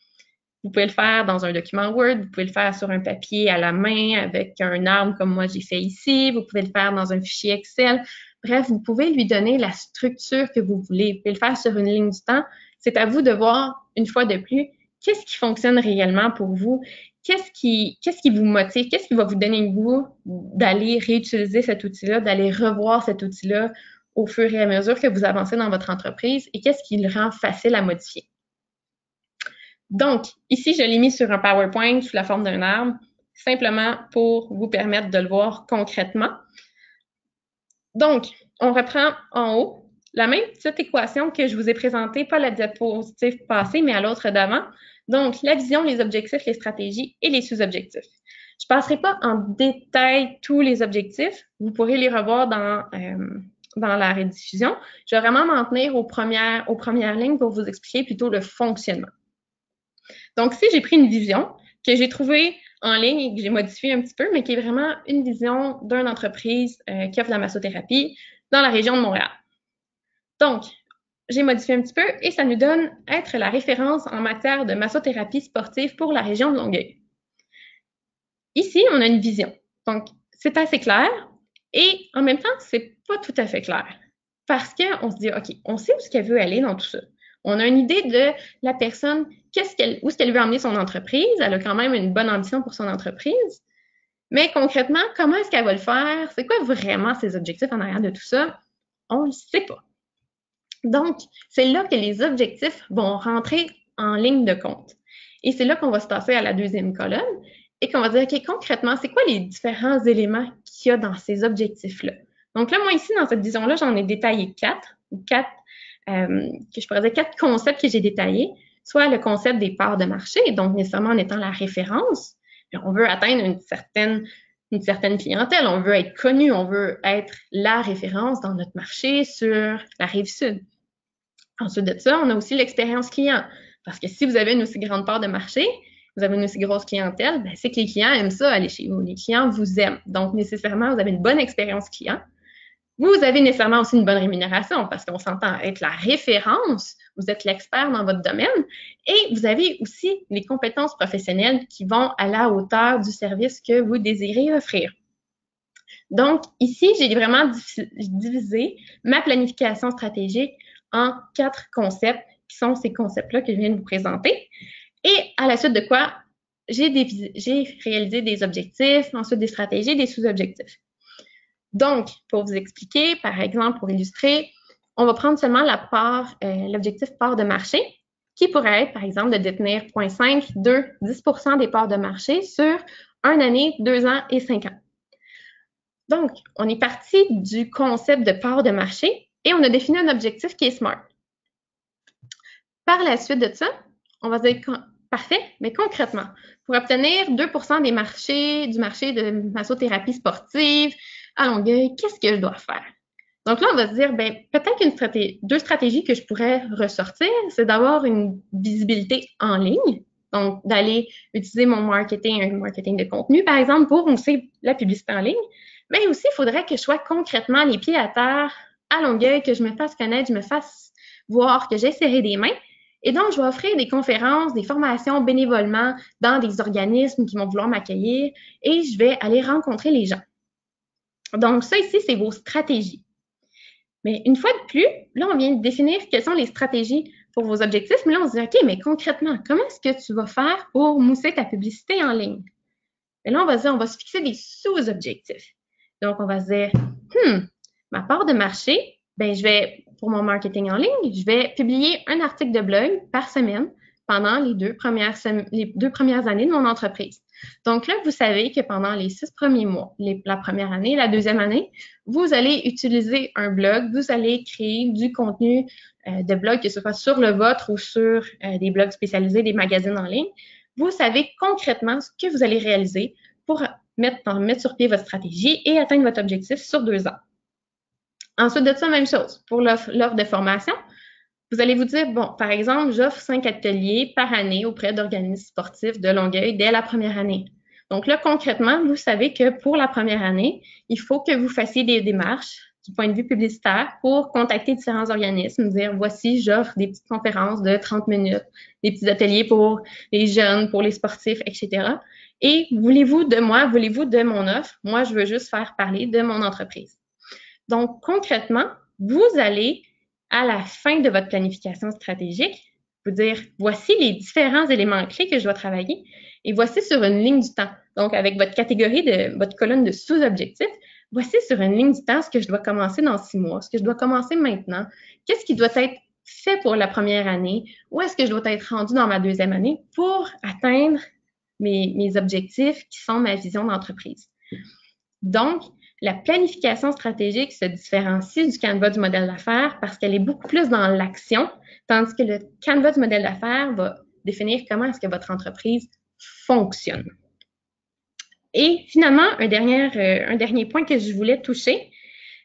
vous pouvez le faire dans un document Word, vous pouvez le faire sur un papier à la main avec un arbre comme moi j'ai fait ici, vous pouvez le faire dans un fichier Excel. Bref, vous pouvez lui donner la structure que vous voulez. Vous pouvez le faire sur une ligne du temps. C'est à vous de voir, une fois de plus, qu'est-ce qui fonctionne réellement pour vous? Qu'est-ce qui vous motive? Qu'est-ce qui va vous donner le goût d'aller réutiliser cet outil-là, d'aller revoir cet outil-là au fur et à mesure que vous avancez dans votre entreprise et qu'est-ce qui le rend facile à modifier? Donc, ici, je l'ai mis sur un PowerPoint sous la forme d'un arbre, simplement pour vous permettre de le voir concrètement. Donc, on reprend en haut la même petite équation que je vous ai présentée, pas la diapositive passée, mais à l'autre d'avant. Donc, la vision, les objectifs, les stratégies et les sous-objectifs. Je ne passerai pas en détail tous les objectifs. Vous pourrez les revoir dans la rediffusion. Je vais vraiment m'en tenir aux premières lignes pour vous expliquer plutôt le fonctionnement. Donc, ici, j'ai pris une vision que j'ai trouvée en ligne et que j'ai modifiée un petit peu, mais qui est vraiment une vision d'une entreprise qui offre la massothérapie dans la région de Montréal. Donc, j'ai modifié un petit peu et ça nous donne être la référence en matière de massothérapie sportive pour la région de Longueuil. Ici, on a une vision. Donc, c'est assez clair et en même temps, c'est pas tout à fait clair. Parce qu'on se dit, OK, on sait où est-ce qu'elle veut aller dans tout ça. On a une idée de la personne, où est-ce qu'elle veut emmener son entreprise. Elle a quand même une bonne ambition pour son entreprise. Mais concrètement, comment est-ce qu'elle va le faire? C'est quoi vraiment ses objectifs en arrière de tout ça? On ne le sait pas. Donc, c'est là que les objectifs vont rentrer en ligne de compte. Et c'est là qu'on va se passer à la deuxième colonne et qu'on va dire, OK, concrètement, c'est quoi les différents éléments qu'il y a dans ces objectifs-là? Donc là, moi, ici, dans cette vision-là, j'en ai détaillé quatre concepts que j'ai détaillés, soit le concept des parts de marché, donc nécessairement en étant la référence. On veut atteindre une certaine clientèle, on veut être connu, on veut être la référence dans notre marché sur la rive sud. Ensuite de ça, on a aussi l'expérience client, parce que si vous avez une aussi grande part de marché, vous avez une aussi grosse clientèle, ben c'est que les clients aiment ça aller chez vous. Les clients vous aiment. Donc, nécessairement, vous avez une bonne expérience client. Vous avez nécessairement aussi une bonne rémunération parce qu'on s'entend être la référence, vous êtes l'expert dans votre domaine et vous avez aussi les compétences professionnelles qui vont à la hauteur du service que vous désirez offrir. Donc, ici, j'ai vraiment divisé ma planification stratégique en 4 concepts qui sont ces concepts-là que je viens de vous présenter. Et à la suite de quoi, j'ai réalisé des objectifs, ensuite des stratégies, des sous-objectifs. Donc, pour vous expliquer, par exemple, pour illustrer, on va prendre seulement l'objectif part de marché, qui pourrait être, par exemple, de détenir 0,5, 2, 10% des parts de marché sur 1 année, 2 ans et 5 ans. Donc, on est parti du concept de part de marché et on a défini un objectif qui est SMART. Par la suite de ça, on va dire parfait, mais concrètement, pour obtenir 2% du marché de massothérapie sportive à Longueuil, qu'est-ce que je dois faire? Donc là, on va se dire, peut-être deux stratégies que je pourrais ressortir, c'est d'avoir une visibilité en ligne, donc d'aller utiliser mon marketing de contenu, par exemple, pour mousser la publicité en ligne. Mais aussi, il faudrait que je sois concrètement les pieds à terre à Longueuil, que je me fasse connaître, je me fasse voir, que j'ai serré des mains. Et donc, je vais offrir des conférences, des formations bénévolement dans des organismes qui vont vouloir m'accueillir et je vais aller rencontrer les gens. Donc, ça ici, c'est vos stratégies. Mais une fois de plus, là, on vient de définir quelles sont les stratégies pour vos objectifs, mais là, on se dit, OK, mais concrètement, comment est-ce que tu vas faire pour mousser ta publicité en ligne? Et là, on va se dire, on va se fixer des sous-objectifs. Donc, on va se dire, ma part de marché, pour mon marketing en ligne, je vais publier un article de blog par semaine pendant les deux premières années de mon entreprise. Donc là, vous savez que pendant les 6 premiers mois, la première année, la deuxième année, vous allez utiliser un blog, vous allez créer du contenu de blog, que ce soit sur le vôtre ou sur des blogs spécialisés, des magazines en ligne. Vous savez concrètement ce que vous allez réaliser pour mettre sur pied votre stratégie et atteindre votre objectif sur 2 ans. Ensuite de ça, même chose. Pour l'offre de formation, vous allez vous dire, bon, par exemple, j'offre 5 ateliers par année auprès d'organismes sportifs de Longueuil dès la première année. Donc là, concrètement, vous savez que pour la première année, il faut que vous fassiez des démarches du point de vue publicitaire pour contacter différents organismes, dire, voici, j'offre des petites conférences de 30 minutes, des petits ateliers pour les jeunes, pour les sportifs, etc. Et voulez-vous de moi, voulez-vous de mon offre? Moi, je veux juste faire parler de mon entreprise. Donc, concrètement, vous allez, à la fin de votre planification stratégique, vous dire, voici les différents éléments clés que je dois travailler et voici sur une ligne du temps. Donc, avec votre votre colonne de sous-objectifs, voici sur une ligne du temps ce que je dois commencer dans 6 mois, ce que je dois commencer maintenant, qu'est-ce qui doit être fait pour la première année, où est-ce que je dois être rendu dans ma deuxième année pour atteindre mes objectifs qui sont ma vision d'entreprise. Donc, la planification stratégique se différencie du Canva du modèle d'affaires parce qu'elle est beaucoup plus dans l'action, tandis que le Canva du modèle d'affaires va définir comment est-ce que votre entreprise fonctionne. Et finalement, un dernier point que je voulais toucher,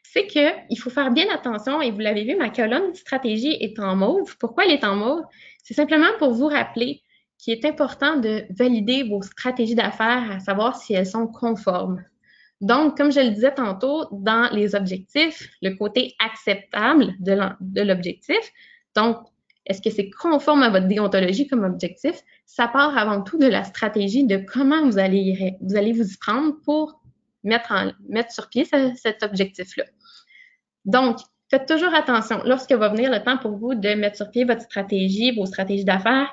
c'est qu'il faut faire bien attention, et vous l'avez vu, ma colonne stratégie est en mauve. Pourquoi elle est en mauve? C'est simplement pour vous rappeler qu'il est important de valider vos stratégies d'affaires, à savoir si elles sont conformes. Donc, comme je le disais tantôt, dans les objectifs, le côté acceptable de l'objectif, donc, est-ce que c'est conforme à votre déontologie comme objectif? Ça part avant tout de la stratégie de comment vous allez vous y prendre pour mettre sur pied cet objectif-là. Donc, faites toujours attention. Lorsque va venir le temps pour vous de mettre sur pied votre stratégie, vos stratégies d'affaires,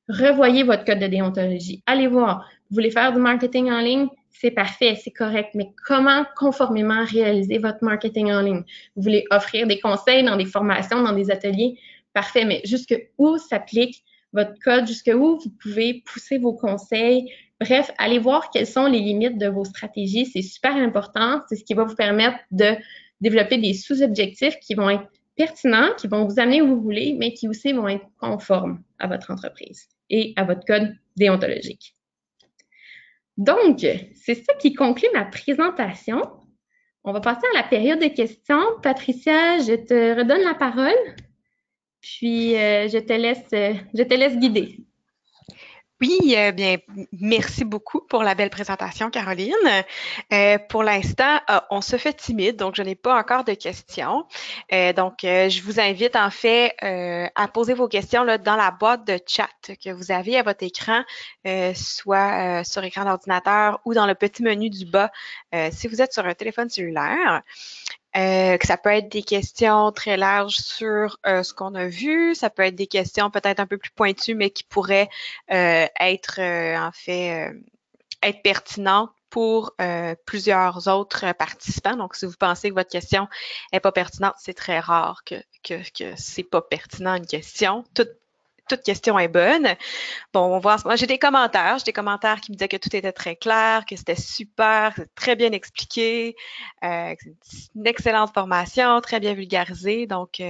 revoyez votre code de déontologie. Allez voir. Vous voulez faire du marketing en ligne? C'est parfait, c'est correct, mais comment conformément réaliser votre marketing en ligne? Vous voulez offrir des conseils dans des formations, dans des ateliers? Parfait, mais jusqu'où s'applique votre code? Jusqu'où vous pouvez pousser vos conseils? Bref, allez voir quelles sont les limites de vos stratégies. C'est super important. C'est ce qui va vous permettre de développer des sous-objectifs qui vont être pertinents, qui vont vous amener où vous voulez, mais qui aussi vont être conformes à votre entreprise et à votre code déontologique. Donc, c'est ça qui conclut ma présentation. On va passer à la période de questions. Patricia, je te redonne la parole, puis je te laisse guider. Oui, bien, merci beaucoup pour la belle présentation, Caroline. Pour l'instant, on se fait timide, donc je n'ai pas encore de questions. Je vous invite en fait à poser vos questions là, dans la boîte de chat que vous avez à votre écran, soit sur écran d'ordinateur ou dans le petit menu du bas si vous êtes sur un téléphone cellulaire. Que ça peut être des questions très larges sur ce qu'on a vu, ça peut être des questions peut-être un peu plus pointues, mais qui pourraient être être pertinentes pour plusieurs autres participants. Donc, si vous pensez que votre question est pas pertinente, c'est très rare que c'est pas pertinent une question. Toute question est bonne. Bon, on va voir. Moi, j'ai des commentaires. J'ai des commentaires qui me disaient que tout était très clair, que c'était super, que c'était très bien expliqué, que c'est une excellente formation, très bien vulgarisée. Donc,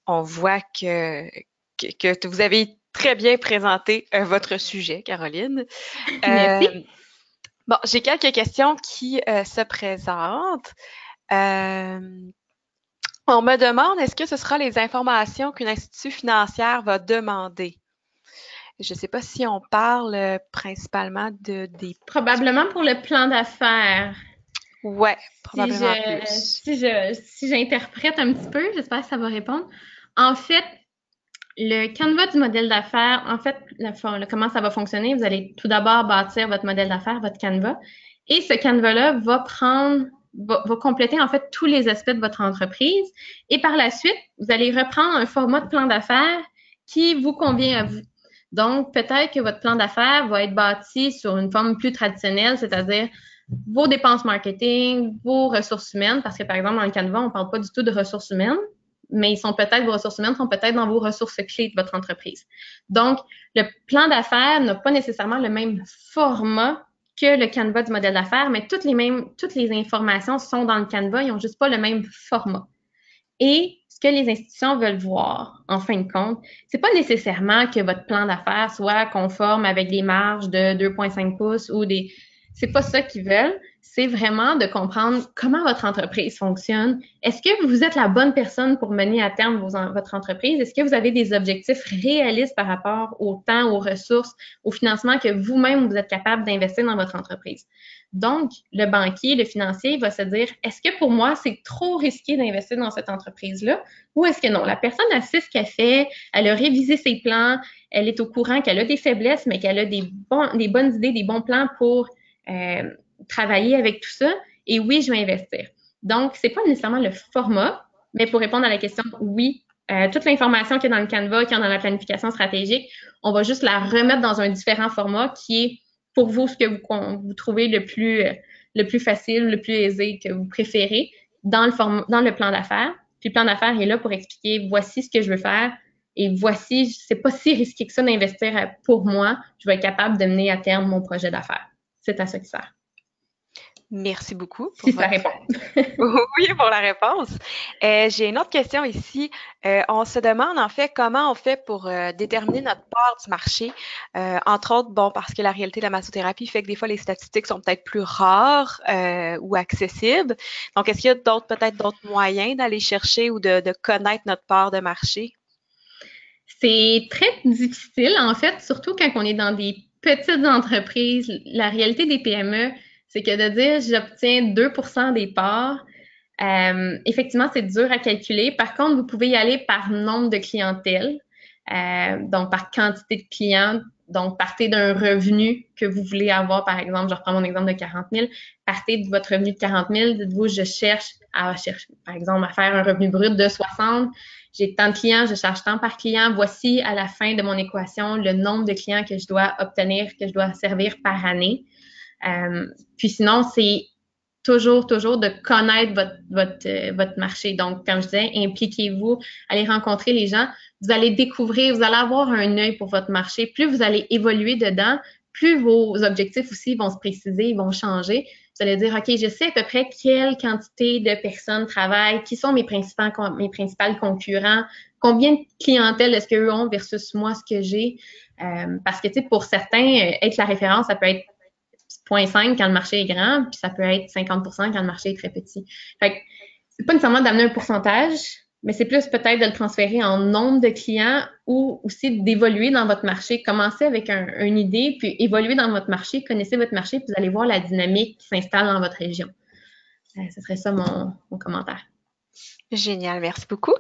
on voit que vous avez très bien présenté votre sujet, Caroline. Merci. Bon, j'ai quelques questions qui se présentent. Euh, on me demande, est-ce que ce sera les informations qu'une institution financière va demander? Je ne sais pas si on parle principalement des... Probablement pour le plan d'affaires. Ouais, Si probablement je, plus. si j'interprète un petit peu, j'espère que ça va répondre. En fait, le canevas du modèle d'affaires, en fait, comment ça va fonctionner? Vous allez tout d'abord bâtir votre modèle d'affaires, votre canevas, et ce canevas-là va compléter en fait tous les aspects de votre entreprise. Et par la suite, vous allez reprendre un format de plan d'affaires qui vous convient à vous. Donc, peut-être que votre plan d'affaires va être bâti sur une forme plus traditionnelle, c'est-à-dire vos dépenses marketing, vos ressources humaines, parce que par exemple, dans le Canva, on ne parle pas du tout de ressources humaines, mais vos ressources humaines sont peut-être dans vos ressources clés de votre entreprise. Donc, le plan d'affaires n'a pas nécessairement le même format que le Canva du modèle d'affaires, mais toutes les informations sont dans le Canva, ils n'ont juste pas le même format. Et ce que les institutions veulent voir, en fin de compte, c'est pas nécessairement que votre plan d'affaires soit conforme avec des marges de 2,5 pouces ou des... C'est pas ça qu'ils veulent. C'est vraiment de comprendre comment votre entreprise fonctionne. Est-ce que vous êtes la bonne personne pour mener à terme votre entreprise? Est-ce que vous avez des objectifs réalistes par rapport au temps, aux ressources, au financement que vous-même vous êtes capable d'investir dans votre entreprise? Donc, le banquier, le financier va se dire, est-ce que pour moi, c'est trop risqué d'investir dans cette entreprise-là ou est-ce que non? La personne a fait ce qu'elle fait, elle a révisé ses plans, elle est au courant qu'elle a des faiblesses, mais qu'elle a des bonnes idées, des bons plans pour travailler avec tout ça. Et oui, je vais investir. Donc, c'est pas nécessairement le format, mais pour répondre à la question, oui, toute l'information qu'il y a dans le Canva, qu'il y a dans la planification stratégique, on va juste la remettre dans un différent format qui est pour vous ce que vous trouvez le plus facile, le plus aisé, que vous préférez dans le plan d'affaires. Puis le plan d'affaires est là pour expliquer voici ce que je veux faire et voici, c'est pas si risqué que ça d'investir pour moi. Je vais être capable de mener à terme mon projet d'affaires. C'est à ça qui sert. Merci beaucoup pour Si ça votre... répond. Oui, pour la réponse. J'ai une autre question ici. On se demande en fait comment on fait pour déterminer notre part du marché. Entre autres, bon, parce que la réalité de la massothérapie fait que des fois les statistiques sont peut-être plus rares ou accessibles. Donc, est-ce qu'il y a peut-être d'autres moyens d'aller chercher ou de connaître notre part de marché? C'est très difficile, en fait, surtout quand on est dans des petites entreprises. La réalité des PME, c'est que de dire j'obtiens 2% des parts, effectivement, c'est dur à calculer. Par contre, vous pouvez y aller par nombre de clientèle, donc par quantité de clients. Donc, partez d'un revenu que vous voulez avoir, par exemple, je reprends mon exemple de 40 000. Partez de votre revenu de 40 000, dites-vous, je cherche, par exemple, à faire un revenu brut de 60. J'ai tant de clients, je charge tant par client. Voici, à la fin de mon équation, le nombre de clients que je dois obtenir, que je dois servir par année. Puis sinon, c'est toujours de connaître votre marché. Donc, comme je disais, impliquez-vous, allez rencontrer les gens. Vous allez découvrir, vous allez avoir un œil pour votre marché. Plus vous allez évoluer dedans, plus vos objectifs aussi vont se préciser, ils vont changer. Vous allez dire, OK, je sais à peu près quelle quantité de personnes travaillent, qui sont mes principales concurrents, combien de clientèle est-ce qu'eux ont versus moi, ce que j'ai. Parce que, tu sais, pour certains, être la référence, ça peut être 0,5 quand le marché est grand, puis ça peut être 50% quand le marché est très petit. Fait que c'est pas nécessairement d'amener un pourcentage, mais c'est plus peut-être de le transférer en nombre de clients ou aussi d'évoluer dans votre marché. Commencez avec une idée, puis évoluer dans votre marché, connaissez votre marché, puis vous allez voir la dynamique qui s'installe dans votre région. Ce serait ça mon commentaire. Génial, merci beaucoup.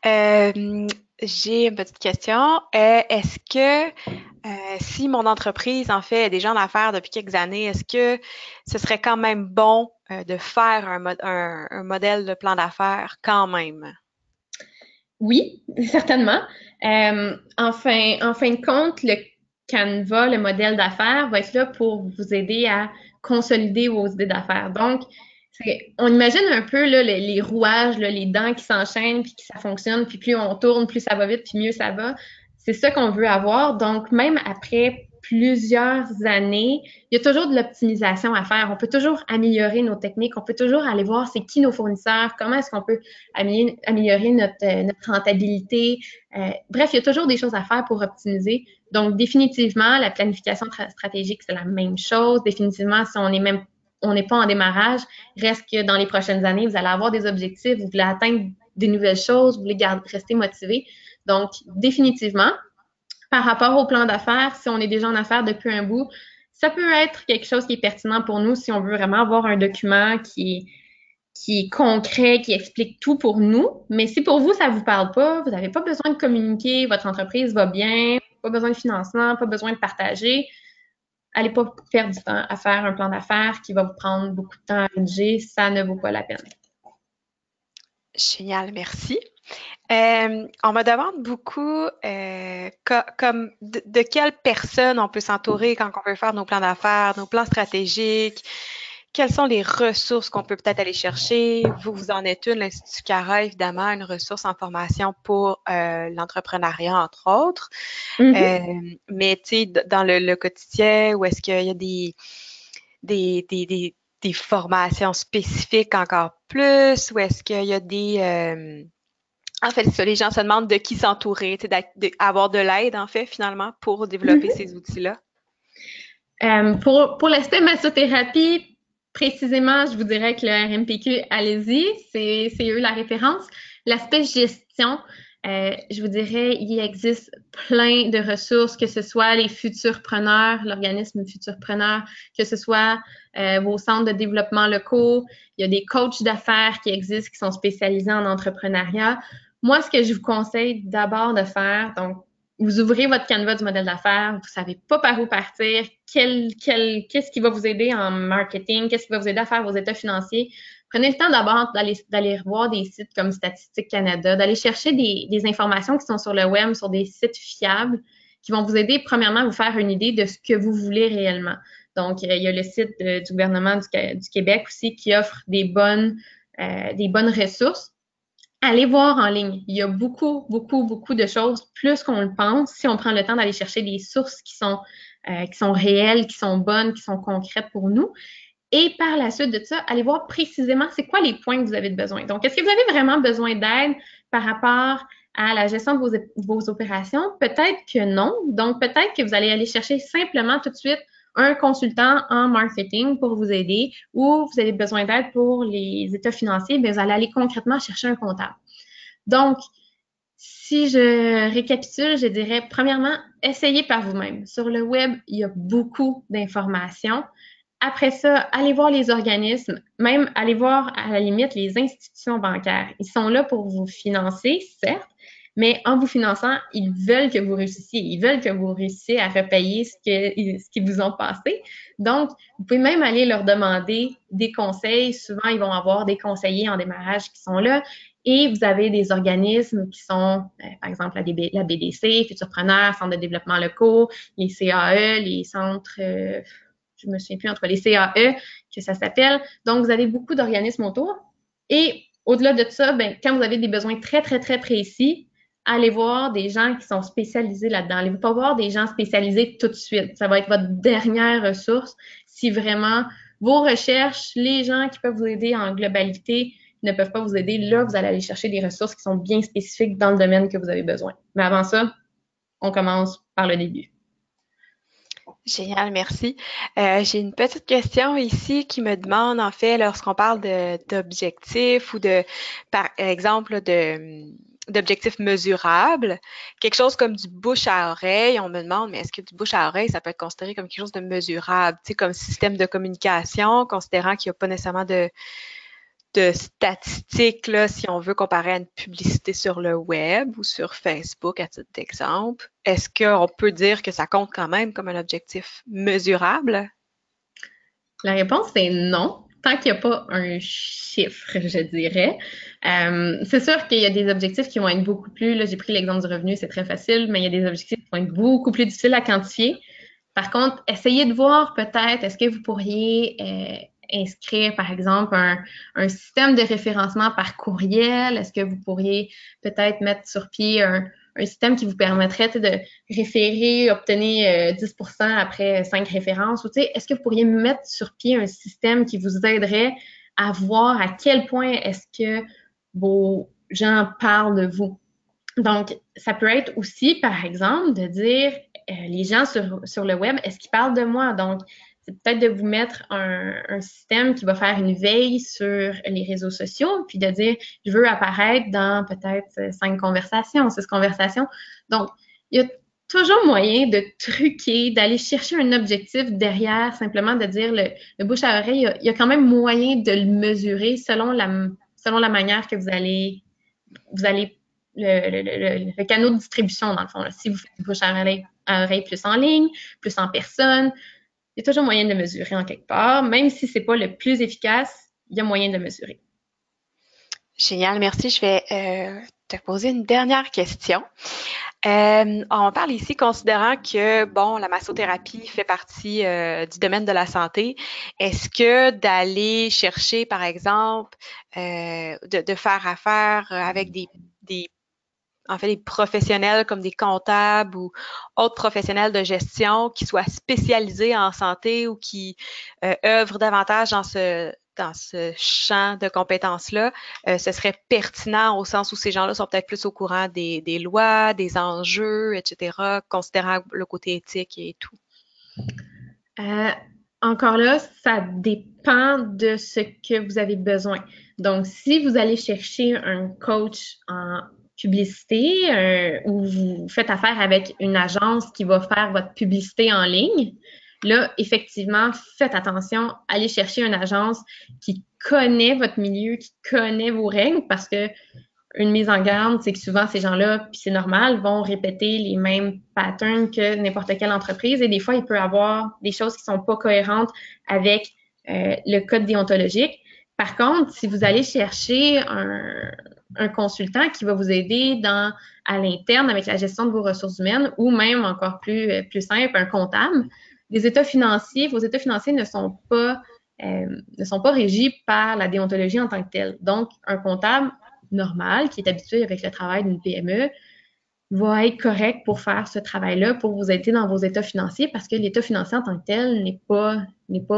J'ai une petite question. Est-ce que si mon entreprise, en fait, est déjà en affaires depuis quelques années, est-ce que ce serait quand même bon de faire un modèle de plan d'affaires quand même? Oui, certainement. En fin de compte, le Canva, le modèle d'affaires, va être là pour vous aider à consolider vos idées d'affaires. Donc, on imagine un peu là, les rouages, là, les dents qui s'enchaînent, puis que ça fonctionne, puis plus on tourne, plus ça va vite, puis mieux ça va. C'est ça qu'on veut avoir. Donc, même après plusieurs années, il y a toujours de l'optimisation à faire. On peut toujours améliorer nos techniques. On peut toujours aller voir c'est qui nos fournisseurs, comment est-ce qu'on peut améliorer notre rentabilité. Bref, il y a toujours des choses à faire pour optimiser. Donc, définitivement, la planification stratégique, c'est la même chose. Définitivement, si on n'est pas en démarrage, reste que dans les prochaines années, vous allez avoir des objectifs, vous voulez atteindre des nouvelles choses, vous voulez rester motivé. Donc, définitivement, par rapport au plan d'affaires, si on est déjà en affaires depuis un bout, ça peut être quelque chose qui est pertinent pour nous si on veut vraiment avoir un document qui est concret, qui explique tout pour nous. Mais si pour vous, ça vous parle pas, vous n'avez pas besoin de communiquer, votre entreprise va bien, pas besoin de financement, pas besoin de partager, allez pas perdre du temps à faire un plan d'affaires qui va vous prendre beaucoup de temps à rédiger, ça ne vaut pas la peine. Génial, merci. On me demande beaucoup comme de quelle personne on peut s'entourer quand on veut faire nos plans d'affaires, nos plans stratégiques. Quelles sont les ressources qu'on peut peut-être aller chercher? Vous en êtes une, l'Institut Cara, évidemment, une ressource en formation pour l'entrepreneuriat, entre autres. Mais tu sais, dans le quotidien, où est-ce qu'il y a des formations spécifiques encore plus? Ou est-ce qu'il y a des... En fait, c'est ça, les gens se demandent de qui s'entourer, d'avoir de l'aide, en fait, finalement, pour développer ces outils-là. Pour l'aspect massothérapie, précisément, je vous dirais que le RMPQ, allez-y, c'est eux la référence. L'aspect gestion, je vous dirais, il existe plein de ressources, que ce soit les futurpreneurs, l'organisme futurpreneur, que ce soit vos centres de développement locaux. Il y a des coachs d'affaires qui existent, qui sont spécialisés en entrepreneuriat. Moi, ce que je vous conseille d'abord de faire, donc, vous ouvrez votre canevas du modèle d'affaires, vous savez pas par où partir, qu'est-ce qui va vous aider en marketing, qu'est-ce qui va vous aider à faire vos états financiers. Prenez le temps d'abord d'aller revoir des sites comme Statistique Canada, d'aller chercher des informations qui sont sur le web, sur des sites fiables, qui vont vous aider, premièrement, à vous faire une idée de ce que vous voulez réellement. Donc, il y a le site du gouvernement du Québec aussi qui offre des bonnes ressources. Allez voir en ligne. Il y a beaucoup, beaucoup, beaucoup de choses, plus qu'on le pense, si on prend le temps d'aller chercher des sources qui sont réelles, qui sont bonnes, qui sont concrètes pour nous. Et par la suite de ça, allez voir précisément c'est quoi les points que vous avez besoin. Donc, est-ce que vous avez vraiment besoin d'aide par rapport à la gestion de vos opérations? Peut-être que non. Donc, peut-être que vous allez aller chercher simplement tout de suite un consultant en marketing pour vous aider, ou vous avez besoin d'aide pour les états financiers, bien, vous allez aller concrètement chercher un comptable. Donc, si je récapitule, je dirais, premièrement, essayez par vous-même. Sur le web, il y a beaucoup d'informations. Après ça, allez voir les organismes, même allez voir à la limite les institutions bancaires. Ils sont là pour vous financer, certes, mais en vous finançant, ils veulent que vous réussissiez. Ils veulent que vous réussissiez à repayer ce qu'ils vous ont passé. Donc, vous pouvez même aller leur demander des conseils. Souvent, ils vont avoir des conseillers en démarrage qui sont là. Et vous avez des organismes qui sont, par exemple, la BDC, Futurpreneurs, Centre de développement locaux, les CAE, les centres, je me souviens plus, entre les CAE, que ça s'appelle. Donc, vous avez beaucoup d'organismes autour. Et au-delà de ça, ben, quand vous avez des besoins très, très, très précis, allez voir des gens qui sont spécialisés là-dedans. Allez pas voir des gens spécialisés tout de suite. Ça va être votre dernière ressource si vraiment vos recherches, les gens qui peuvent vous aider en globalité ne peuvent pas vous aider. Là, vous allez aller chercher des ressources qui sont bien spécifiques dans le domaine que vous avez besoin. Mais avant ça, on commence par le début. Génial, merci. J'ai une petite question ici qui me demande, en fait, lorsqu'on parle d'objectifs ou par exemple, d'objectifs mesurables, quelque chose comme du bouche à oreille, on me demande, mais est-ce que du bouche à oreille, ça peut être considéré comme quelque chose de mesurable, tu sais, comme système de communication, considérant qu'il n'y a pas nécessairement de statistiques, là, si on veut comparer à une publicité sur le web ou sur Facebook, à titre d'exemple, est-ce qu'on peut dire que ça compte quand même comme un objectif mesurable? La réponse est non, tant qu'il n'y a pas un chiffre, je dirais. C'est sûr qu'il y a des objectifs qui vont être beaucoup plus, là j'ai pris l'exemple du revenu, c'est très facile, mais il y a des objectifs qui vont être beaucoup plus difficiles à quantifier. Par contre, essayez de voir peut-être, est-ce que vous pourriez inscrire, par exemple, un système de référencement par courriel? Est-ce que vous pourriez peut-être mettre sur pied un système qui vous permettrait de référer, obtenir 10% après 5 références? Ou, est-ce que vous pourriez mettre sur pied un système qui vous aiderait à voir à quel point est-ce que vos gens parlent de vous? Donc, ça peut être aussi, par exemple, de dire les gens sur le web, est-ce qu'ils parlent de moi? Donc, c'est peut-être de vous mettre un système qui va faire une veille sur les réseaux sociaux, puis de dire, je veux apparaître dans peut-être 5 conversations, 6 conversations. Donc, il y a toujours moyen de truquer, d'aller chercher un objectif derrière, simplement de dire le bouche à oreille, il y a quand même moyen de le mesurer selon la manière que vous allez le canot de distribution, dans le fond. Là. Si vous faites du bouche à oreille plus en ligne, plus en personne, il y a toujours moyen de mesurer en quelque part. Même si c'est pas le plus efficace, il y a moyen de mesurer. Génial, merci. Je vais te poser une dernière question. On parle ici considérant que, bon, la massothérapie fait partie du domaine de la santé. Est-ce que d'aller chercher, par exemple, de faire affaire avec des en fait, des professionnels comme des comptables ou autres professionnels de gestion qui soient spécialisés en santé ou qui œuvrent davantage dans ce champ de compétences-là, ce serait pertinent au sens où ces gens-là sont peut-être plus au courant des lois, des enjeux, etc., considérant le côté éthique et tout. Euh, Encore là, ça dépend de ce que vous avez besoin. Donc, si vous allez chercher un coach en publicité ou vous faites affaire avec une agence qui va faire votre publicité en ligne, là, effectivement, faites attention, allez chercher une agence qui connaît votre milieu, qui connaît vos règles, parce que une mise en garde, c'est que souvent ces gens-là, puis c'est normal, vont répéter les mêmes patterns que n'importe quelle entreprise et des fois, il peut y avoir des choses qui sont pas cohérentes avec le code déontologique. Par contre, si vous allez chercher un consultant qui va vous aider à l'interne avec la gestion de vos ressources humaines ou même encore plus simple, un comptable, vos états financiers ne sont pas régis par la déontologie en tant que telle. Donc, un comptable normal, qui est habitué avec le travail d'une PME, va être correct pour faire ce travail-là, pour vous aider dans vos états financiers, parce que l'état financier en tant que tel n'est pas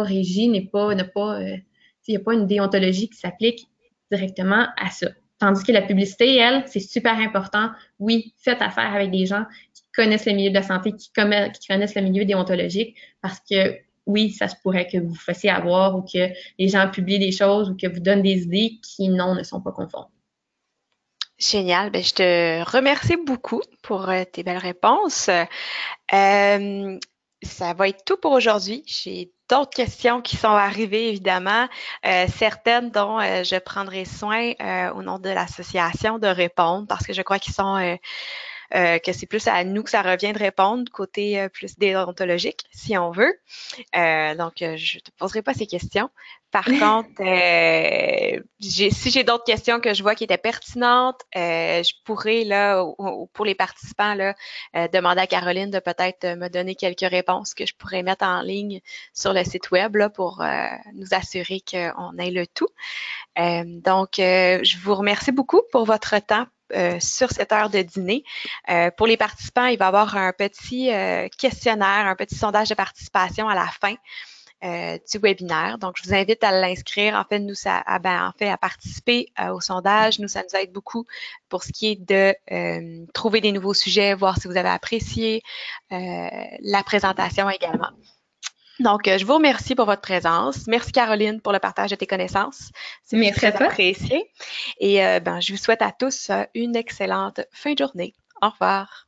régi, il n'y a pas une déontologie qui s'applique directement à ça. Tandis que la publicité, elle, c'est super important. Oui, faites affaire avec des gens qui connaissent le milieu de la santé, qui connaissent le milieu déontologique, parce que oui, ça se pourrait que vous fassiez avoir ou que les gens publient des choses ou que vous donnent des idées qui, non, ne sont pas conformes. Génial. Ben, je te remercie beaucoup pour tes belles réponses. Ça va être tout pour aujourd'hui. J'ai d'autres questions qui sont arrivées, évidemment, certaines dont je prendrai soin au nom de l'association de répondre parce que je crois qu'ils sont que c'est plus à nous que ça revient de répondre, côté plus déontologique, si on veut. Donc, je ne te poserai pas ces questions. Par contre, si j'ai d'autres questions que je vois qui étaient pertinentes, je pourrais, là, pour les participants, là, demander à Caroline de peut-être me donner quelques réponses que je pourrais mettre en ligne sur le site web là, pour nous assurer qu'on ait le tout. Donc, je vous remercie beaucoup pour votre temps sur cette heure de dîner. Pour les participants, il va y avoir un petit questionnaire, un petit sondage de participation à la fin. du webinaire. Donc, je vous invite à l'inscrire. En fait, nous, à participer au sondage. Nous, ça nous aide beaucoup pour ce qui est de trouver des nouveaux sujets, voir si vous avez apprécié la présentation également. Donc, je vous remercie pour votre présence. Merci Caroline pour le partage de tes connaissances. C'est Merci à très toi. apprécié. Et je vous souhaite à tous une excellente fin de journée. Au revoir.